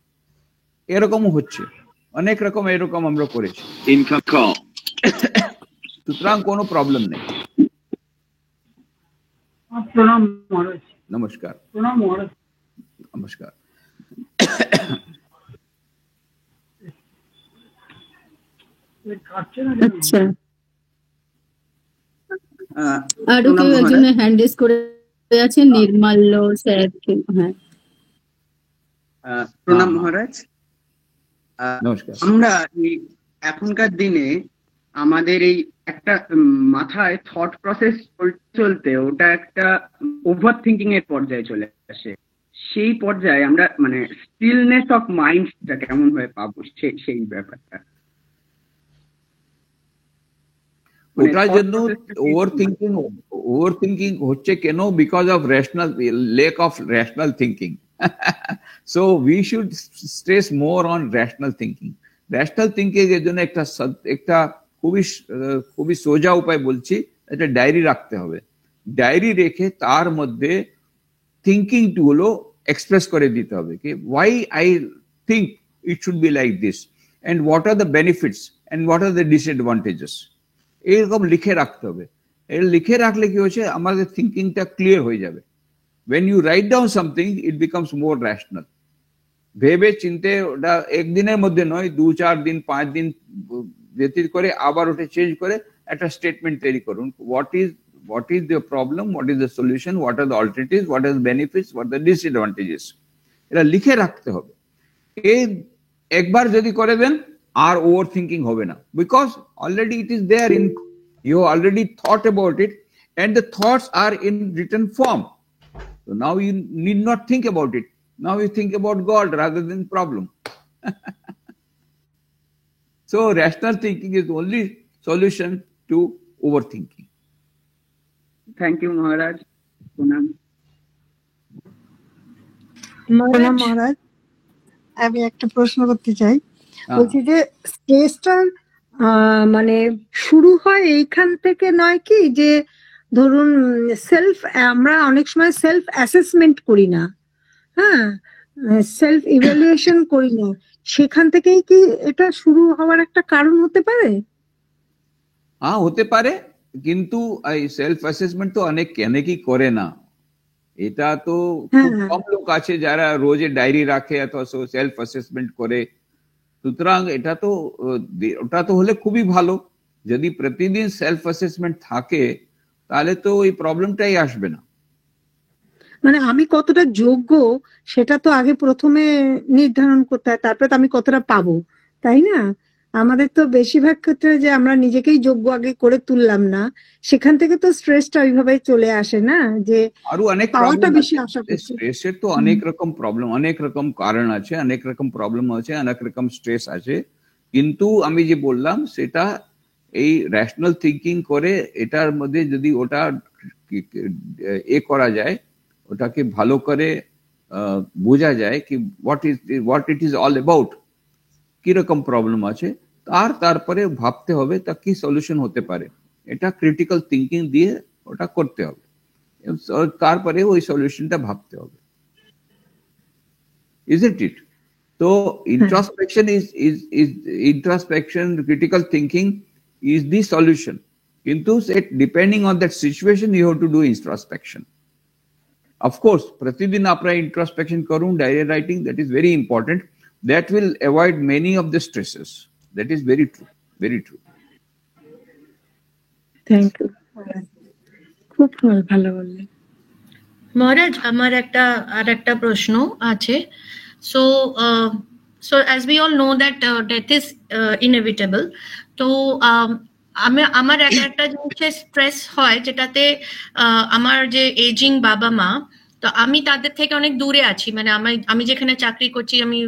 [SPEAKER 1] এরকমও হচ্ছে, অনেক রকম এরকম আমরা করেছি।
[SPEAKER 7] ইনকাম কম,
[SPEAKER 1] সুতরাং কোনো প্রবলেম নেই।
[SPEAKER 6] প্রণাম মহারাজ।
[SPEAKER 1] নমস্কার।
[SPEAKER 6] প্রণাম মহারাজ।
[SPEAKER 1] নমস্কার।
[SPEAKER 2] আচ্ছা, আরো কেউ একজন হ্যান্ড রেজ করে আছেন, নির্মাল্য স্যার। হ্যাঁ,
[SPEAKER 7] প্রণাম মহারাজ।
[SPEAKER 1] নমস্কার।
[SPEAKER 7] আমরা এখনকার দিনে আমাদের এই একটা মাথায় থট প্রসেস চলতে ওটা একটা ওভার থিঙ্কিং এর পর্যায়ে চলে আসে। সেই পর্যায়ে আমরা মানে স্টিলনেস অফ মাইন্ডটা কেমন ভাবে পাবো সেই ব্যাপারটা।
[SPEAKER 1] ওটার জন্য ওভার থিঙ্কিং হচ্ছে কেন? Because of lake of rational thinking. So we should stress more on rational thinking. Rational thinking এর জন্য একটা খুবই সোজা উপায় বলছি, একটা ডায়েরি রাখতে হবে। ডায়েরি রেখে তার মধ্যে থিঙ্কিং গুলো এক্সপ্রেস করে দিতে হবে কি why I think it should be like this and what are the benefits and what are the disadvantages, এরকম লিখে রাখতে হবে। এর লিখে রাখলে কি হচ্ছে, আমাদের থিঙ্কিংটা ক্লিয়ার হয়ে যাবে। when you write down something it becomes more rational. ভেবে চিন্তে ওটা একদিনের মধ্যে নয়, 2-4 দিন 5 দিন ব্যতীত করে আবার ওটা চেঞ্জ করে একটা স্টেটমেন্ট তৈরি করুন। what is the problem, what is the solution, what are the alternatives, what are the benefits, what are the disadvantages, এটা লিখে রাখতে হবে। এই একবার যদি করে দেন আর ওভার থিঙ্কিং হবে না, because already it is there in, you already thought about it and the thoughts are in written form. So now you need not think about it. Now you think about God rather than problem. So rational thinking is the only solution to overthinking.
[SPEAKER 7] Thank you, Maharaj. Punam.
[SPEAKER 8] মহারাজ, আমি একটা প্রশ্ন করতে চাই। বলছি যে স্ট্রেসটা মানে শুরু হয় এইখান থেকে নয় কি, যে ধরুন আমরা অনেক সময় সেলফ অ্যাসেসমেন্ট করি না, হ্যাঁ, সেলফ ইভ্যালুয়েশন করি না, সেখান থেকেই কি এটা শুরু হওয়ার একটা কারণ হতে পারে?
[SPEAKER 1] হ্যাঁ, হতে পারে, কিন্তু এই সেলফ অ্যাসেসমেন্ট তো অনেকেই করে না। এটা তো খুব কম লোক আছে যারা রোজে ডায়েরি রাখে অথবা সেলফ অ্যাসেসমেন্ট করে। সুতরাং ওটা তো হলে খুবই ভালো। যদি প্রতিদিন সেলফ অ্যাসেসমেন্ট থাকে তাহলে তো ওই প্রবলেমটাই আসবে না।
[SPEAKER 8] মানে আমি কতটা যোগ্য সেটা তো আগে প্রথমে নির্ধারণ করতে হয়, তারপরে তো আমি কতটা পাবো, তাই না? আমাদের তো বেশিরভাগ ক্ষেত্রে যে আমরা নিজেকেই যোগ্য আগে করে তুললাম না, সেখান থেকে তো স্ট্রেসটা ওইভাবে চলে আসে না, যে
[SPEAKER 1] আরো অনেক
[SPEAKER 8] পাওয়াটা বেশি আশা করছি।
[SPEAKER 1] স্ট্রেসের তো অনেক রকম প্রবলেম, অনেক রকম কারণ আছে, অনেক রকম প্রবলেম আছে, অনেক রকম স্ট্রেস আছে। কিন্তু আমি যে বললাম সেটা এই রেশনাল থিঙ্কিং করে এটার মধ্যে যদি ওটা করা যায়, ওটাকে ভালো করে বোঝা যায় কি what it is all about, কিরকম প্রবলেম আছে, তারপরে ভাবতে হবে তা কি সলিউশন হতে পারে, এটা ক্রিটিক্যাল থিঙ্কিং দিয়ে ওটা করতে হবে, তারপরে ওই সলিউশনটা ভাবতে হবে, isn't it? So introspection, critical thinking is the solution. Kintu depending on that situation, you have to do introspection. Of course, pratidin apna introspection karun, diary writing, that is very important. That will avoid many of the stresses. That is very true. Very true.
[SPEAKER 8] Thank you. খুব ভালো বললেন
[SPEAKER 3] মহারাজ। আমার একটা প্রশ্ন আছে। So as we all know that death is inevitable. তো আমার একটা জিনিসে স্ট্রেস হয়, যেটাতে আমার যে এজিং বাবা মা, তো আমি তাদের থেকে অনেক দূরে আছি, মানে আমি যেখানে চাকরি করছি আমি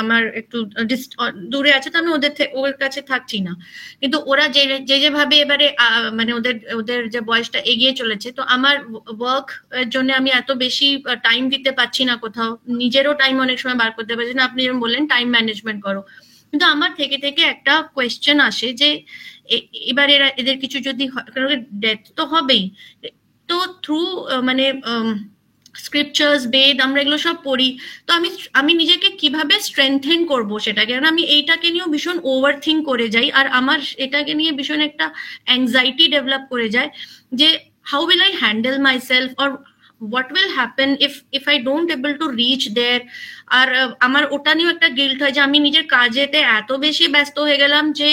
[SPEAKER 3] আমার একটু দূরে আছে, তো আমি ওর কাছে থাকছি না, কিন্তু ওরা যেভাবে এবারে মানে ওদের যে বয়সটা এগিয়ে চলেছে, তো আমার ওয়ার্ক এর জন্য আমি এত বেশি টাইম দিতে পারছি না কোথাও, নিজেরও টাইম অনেক সময় বার করতে পারছি না। আপনি যেমন বললেন টাইম ম্যানেজমেন্ট করো, কিন্তু আমার থেকে একটা কোয়েশ্চেন আসে যে এবার এদের কিছু যদি ডেথ তো হবেই, তো থ্রু মানে স্ক্রিপচার্স, বেদ, আমরা এগুলো সব পড়ি, তো আমি নিজেকে কিভাবে স্ট্রেংথেন করবো সেটাকে, কারণ আমি এইটাকে নিয়েও ভীষণ ওভার থিঙ্ক করে যাই, আর আমার এটাকে নিয়ে ভীষণ একটা অ্যাংজাইটি ডেভেলপ করে যায় যে how will I handle my self, or what will happen if I don't able to reach there. আর আমার ওটা নিয়েও একটা গিল্ট হয় যে আমি নিজের কাজেতে এত বেশি ব্যস্ত হয়ে গেলাম যে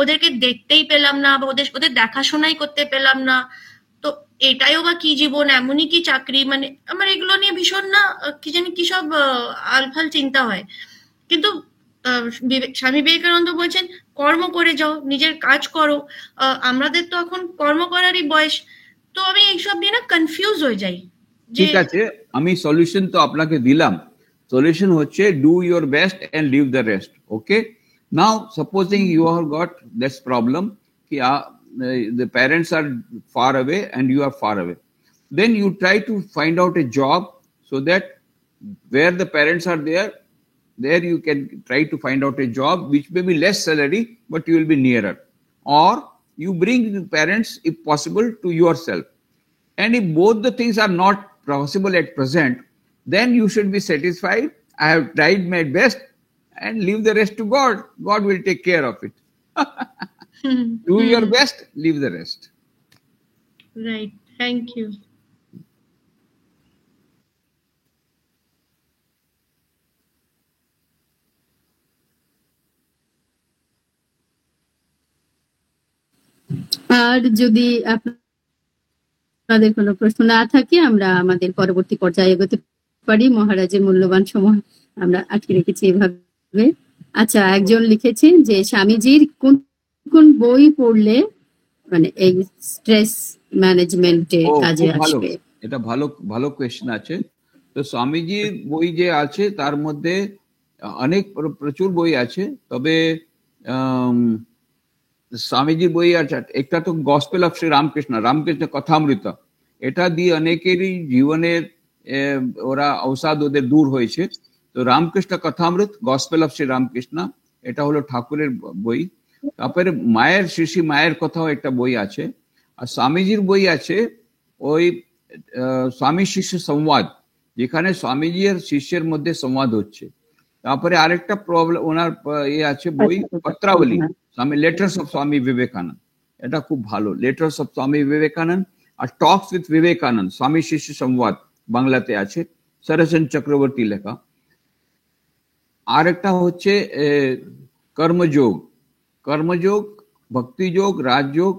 [SPEAKER 3] ওদেরকে দেখতেই পেলাম না, বা ওদের দেখাশোনাই করতে পেলাম না, তো এটাইও বা কি জীবন, এমনই কি চাকরি, মানে আমার এগুলো নিয়ে ভীষণ না কি জানি কি সব আলফাল চিন্তা হয়। কিন্তু স্বামী বিবেকানন্দ বলছেন কর্ম করে যাও, নিজের কাজ করো, আমাদের তো এখন কর্ম করারই বয়স, তো আমি এইসব নিয়ে না কনফিউজ হয়ে যাই।
[SPEAKER 1] ঠিক আছে, আমি সলিউশন তো আপনাকে দিলাম। সলিউশন হচ্ছে do your best and leave the rest. Okay, now supposing you have got this problem কি the parents are far away and you are far away, then you try to find out a job so that where the parents are there you can try to find out a job which may be less salary but you will be nearer, or you bring the parents if possible to yourself. And if both the things are not possible at present, then you should be satisfied. I have tried my best and leave the rest to God. God will take care of it. Do your best, leave the rest.
[SPEAKER 3] Right. Thank you.
[SPEAKER 2] আর যদি আপনাদের কোনো প্রশ্ন না থাকে আমরা আমাদের পরবর্তী পর্যায়ে এগোতে পারি। মহারাজের মূল্যবান সময় আমরা আটকে রেখেছি এভাবে। আচ্ছা, একজন লিখেছেন যে স্বামীজির কোন কোন বই পড়লে মানে এই স্ট্রেস ম্যানেজমেন্টে কাজে আসবে?
[SPEAKER 1] এটা ভালো কোয়েশ্চেন আছে। তো স্বামীজির বই যে আছে তার মধ্যে অনেক প্রচুর বই আছে, তবে স্বামীজির বই আছে একটা তো গসপেল অফ শ্রী রামকৃষ্ণ কথামৃত, এটা দিয়ে অনেকেরই জীবনের ওরা অবসাদ ওদের দূর হয়েছে। তো রামকৃষ্ণ কথামৃত, গসপেল অফ শ্রী রামকৃষ্ণ, এটা হলো ঠাকুরের বই। তারপরে শ্রী মায়ের কথাও একটা বই আছে। আর স্বামীজির বই আছে ওই স্বামী শিষ্য সংবাদ, যেখানে স্বামীজি আর শিষ্যের মধ্যে সংবাদ হচ্ছে। তারপরে আরেকটা প্রবলেম ওনার আছে বই পত্রাবলী, লেটার্স অফ স্বামী বিবেকানন্দ, এটা খুব ভালো। Letters of Swami Vivekananda R talks with Vivekananda, স্বামী শিষ্য সংবাদ বাংলাতে আছে, শরৎচন্দ্র চক্রবর্তী লেখা। আরেকটা হচ্ছে কর্মযোগ, ভক্তিযোগ, রাজযোগ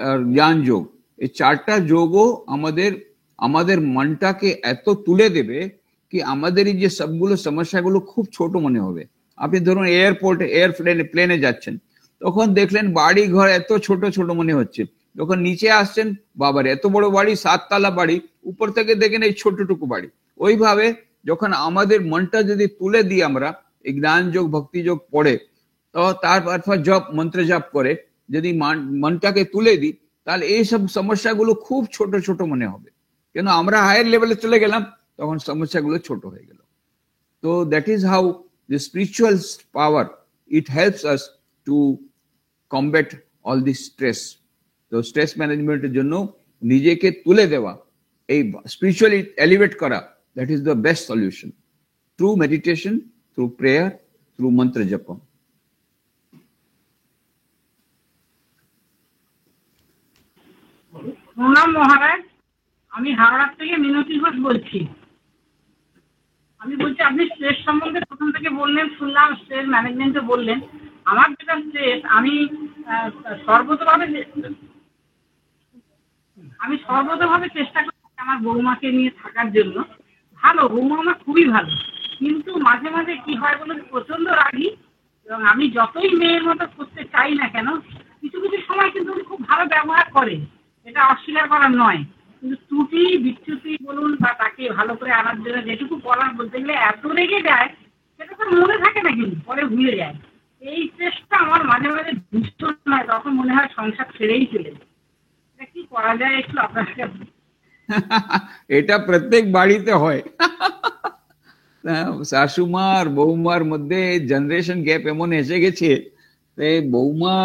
[SPEAKER 1] আর জ্ঞান যোগ। এই চারটা যোগও আমাদের মনটাকে এত তুলে দেবে কি আমাদের এই যে সবগুলো সমস্যাগুলো খুব ছোট মনে হবে। আপনি ধরুন প্লেনে যাচ্ছেন, তখন দেখলেন বাড়ি ঘর এত ছোট ছোট মনে হচ্ছে, যখন নিচে আসছেন বাবার এত বড় বাড়ি, 7 তলা বাড়ি, উপর থেকে দেখেন এই ছোটটুকু বাড়ি। ওইভাবে যখন আমাদের মনটা যদি তুলে দিই আমরা এই জ্ঞান যোগ ভক্তি যোগ পড়ে, তো তারপর জপ মন্ত্র জপ করে যদি মনটাকে তুলে দিই, তাহলে এইসব সমস্যাগুলো খুব ছোট ছোট মনে হবে, কেন আমরা হায়ার লেভেলে চলে গেলাম, তখন সমস্যাগুলো ছোট হয়ে গেল। তো that is how the spiritual power, it helps us to combat all this stress. তো স্ট্রেস ম্যানেজমেন্টের জন্য নিজেকে তুলে দেওয়া, এই স্পিরিচুয়ালি এলিভেট করা, that is the best solution, through meditation, through prayer, through মন্ত্র জপ।
[SPEAKER 9] প্রণাম মহারাজ, আমি হাওড়ার থেকে মিনতি ঘোষ বলছি। আমি বলছি, আপনি স্ট্রেস সম্বন্ধে প্রথম থেকে বললেন, শুনলাম, স্ট্রেস ম্যানেজমেন্টে বললেন। আমার যেটা স্ট্রেস, আমি সর্বতভাবে চেষ্টা করছি আমার বৌমাকে নিয়ে থাকার জন্য। ভালো, বৌমা আমার খুবই ভালো, কিন্তু মাঝে মাঝে কি হয় বলুন, প্রচন্ড রাগী, এবং আমি যতই মেয়ের মতো করতে চাই না কেন, কিছু কিছু সময় কিন্তু উনি খুব ভালো ব্যবহার করে, এটা অস্বীকার করার নয়। কিন্তু ত্রুটি বিচ্যুতি বলুন বা তাকে ভালো করে আনার জন্য যেটুকু বলার, বলতে গেলে এত রেগে যায়, সেটা তো মনে থাকে না, কিন্তু পরে ভুলে যায়। এই চেষ্টা আমার মাঝে মাঝে ভীষণ হয়, তখন মনে হয় সংসার ছেড়েই চলে যায়। এটা কি করা যায় একটু আপনার কাছে?
[SPEAKER 1] এটা প্রত্যেক বাড়িতে হয়। শাশুমা আর বৌমার মধ্যে জেনারেশন গ্যাপ এমন এসে গেছে, বৌমা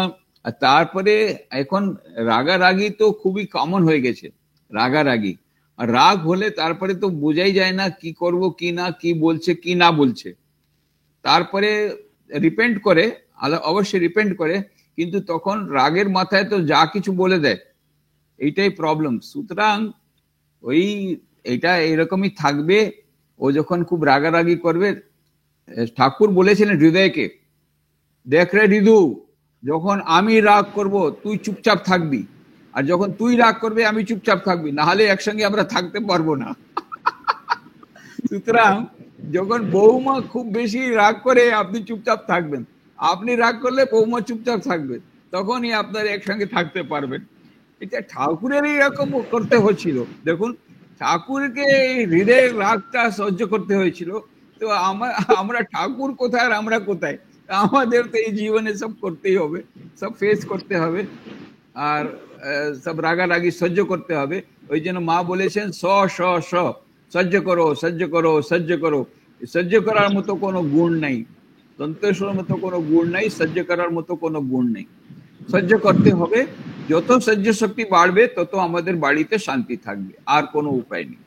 [SPEAKER 1] তারপরে এখন রাগারাগি তো খুবই কমন হয়ে গেছে, রাগারাগি। আর রাগ হলে তারপরে তো বোঝাই যায় না কি করব কি না, কি বলছে কি না বলছে। তারপরে রিপেন্ট করে, অবশ্যই রিপেন্ট করে, কিন্তু তখন রাগের মাথায় তো যা কিছু বলে দেয়, এইটাই প্রবলেম। সুতরাং এটা এরকমই থাকবে। ও যখন খুব রাগারাগি করবে, ঠাকুর বলেছিলেন হৃদয়কে, দেখ রে হৃদু, যখন আমি রাগ করব তুই চুপচাপ থাকবি, আর যখন তুই রাগ করবে আমি চুপচাপ থাকবি, না হলে একসঙ্গে আমরা থাকতে পারবো না। সুতরাং যখন বৌমা খুব বেশি রাগ করে আপনি চুপচাপ থাকবেন, আপনি রাগ করলে বৌমা চুপচাপ থাকবে, তখনই আপনারা একসঙ্গে থাকতে পারবেন। এটা ঠাকুরের এরকম করতে হয়েছিল। দেখুন, ঠাকুরকে হৃদয়ের রাগটা সহ্য করতে হয়েছিল, তো আমরা ঠাকুর কোথায় আর আমরা কোথায়? আমাদের তো এই জীবনে সব করতেই হবে, সব ফেস করতে হবে, আর সব রাগারাগি সহ্য করতে হবে। ওই জন্য মা বলেছেন সহ্য করো, সহ্য করো, সহ্য করো। সহ্য করার মতো কোনো গুণ নাই, দন্তেশ্বরের মতো কোনো গুণ নাই, সহ্য করার মতো কোনো গুণ নেই। সহ্য করতে হবে, যত সহ্য শক্তি বাড়বে তত আমাদের বাড়িতে শান্তি থাকবে, আর কোনো উপায় নেই।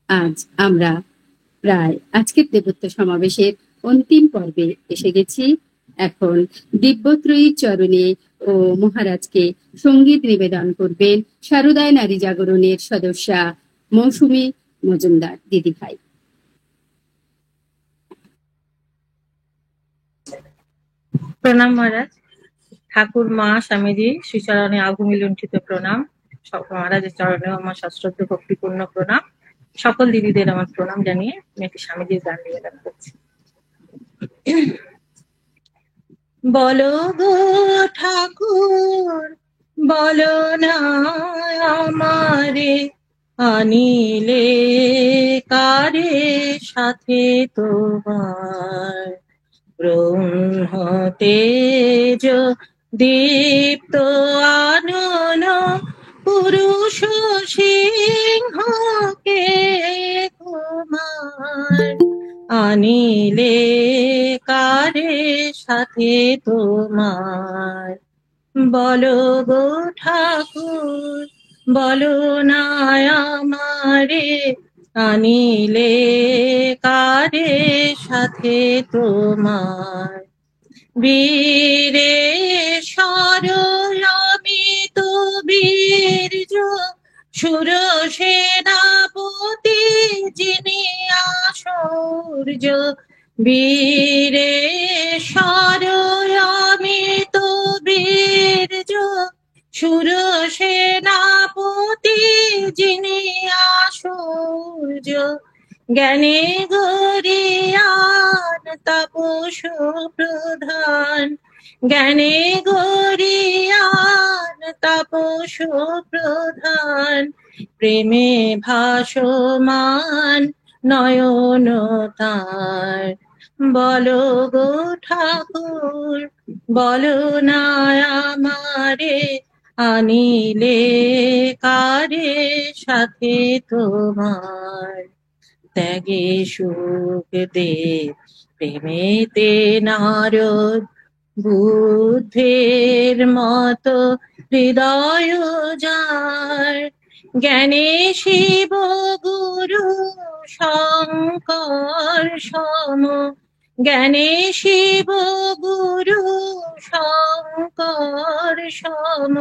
[SPEAKER 2] আজ আমরা প্রায় আজকের দেবত্ব সমাবেশের অন্তিম পর্বে এসে গেছি। এখন দিব্যত্রয়ীর চরণে ও মহারাজকে সঙ্গীত নিবেদন করবেন শারদায় নারী জাগরণের সদস্যা মৌসুমী মজুমদার দিদি ভাই।
[SPEAKER 10] প্রণাম মহারাজ। ঠাকুর, মা, স্বামীজি শ্রীচরণে আভূমি লুণ্ঠিত প্রণাম। মহারাজের চরণেও আমার সশ্রদ্ধ ভক্তিপূর্ণ প্রণাম। সকল দিদিদের আমার প্রণাম জানিয়ে আমি একটি স্বামীজির গান নিবেদন করছি। বলো গো ঠাকুর, বলো না আমারে, আনিলে কারে সাথে তোমার? ব্রহ্ম তেজ দীপ্ত আনন পুরুষ সিংহকে তোমার, আনিলে কারে সাথে তোমার? বলো গো ঠাকুর, বলো না আমারে, আনিলে কারে সাথে তোমার? বীরেশ্বর আমি তো বীর্য সুর সেনাপতি যিনি আশৌর্য। বীরেশ্বর আমি তো বীর্য সুর সেনাপতি যিনি আশৌর্য। জ্ঞানে গরিয়ান তাপস প্রধান, জ্ঞানে গরিয়ান তাপস প্রধান, প্রেমে ভাসমান নয়ন তার। বলো গো ঠাকুর বলো না আমারে, আনিলে কারে সাথে তোমার। ত্যাগে সুখ দে প্রেমেতে নারদ, বুদ্ধের মতো হৃদয় যার। জ্ঞানে শিব গুরু শঙ্কর সম, জ্ঞানে শিব গুরু শঙ্কর সম,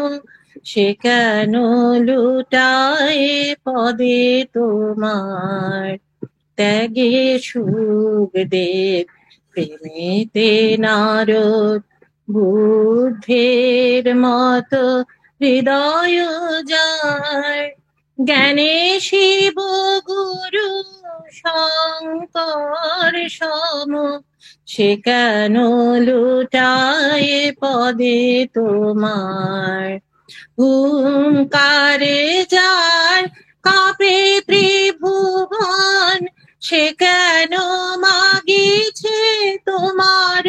[SPEAKER 10] সে কেন লুটায় পদে তোমার। ত্যাগে সুখ দেব প্রেমেতে নারদ, বুদ্ধের মতো হৃদয় যার। জ্ঞানে শিব গুরু শঙ্কর সম, সে কেন লুটায় পদে তোমার। হুঙ্কারে যার কাঁপে ত্রিভুবন, সে কেন মাগিছে তোমার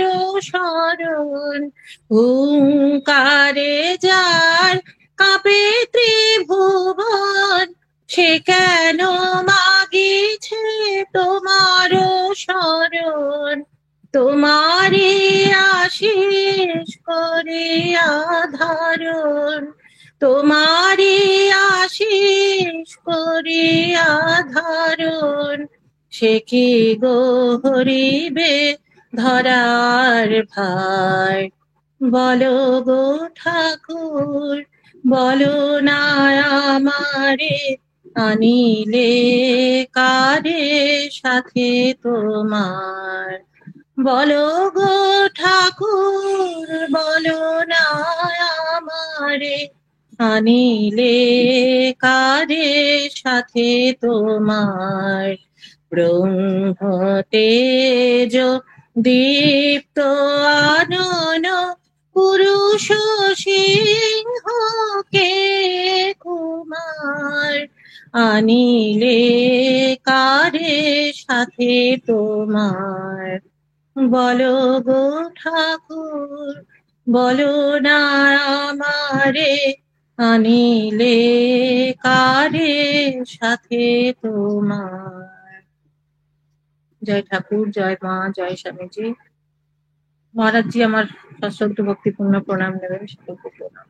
[SPEAKER 10] শরণ। হুঙ্কারে যার কাঁপে ত্রিভুবন, সে কেন মাগিছে তোমার শরণ। তোমারি আশিস করিয়া ধারণ, তোমারি আশিস করিয়া ধারণ, সে কি গো হরিবে ধরার ভার। বলো গো ঠাকুর বলো না আমারে, আনিলে কারে সাথে তোমার। বলো গো ঠাকুর বলো না আমারে, আনিলে কারে সাথে তোমার। ব্রহ্ম তেজ দীপ্ত আনন, পুরুষ সিংহ কে কুমার, আনিলে কারে সাথে তোমার। বলো গো ঠাকুর বলো না আমারে, আনিলে কারে সাথে তোমার। জয় ঠাকুর, জয় মা, জয় স্বামীজি। মহারাজজি আমার সশ্রদ্ধ ভক্তিপূর্ণ প্রণাম নেবেন। সকলকে প্রণাম।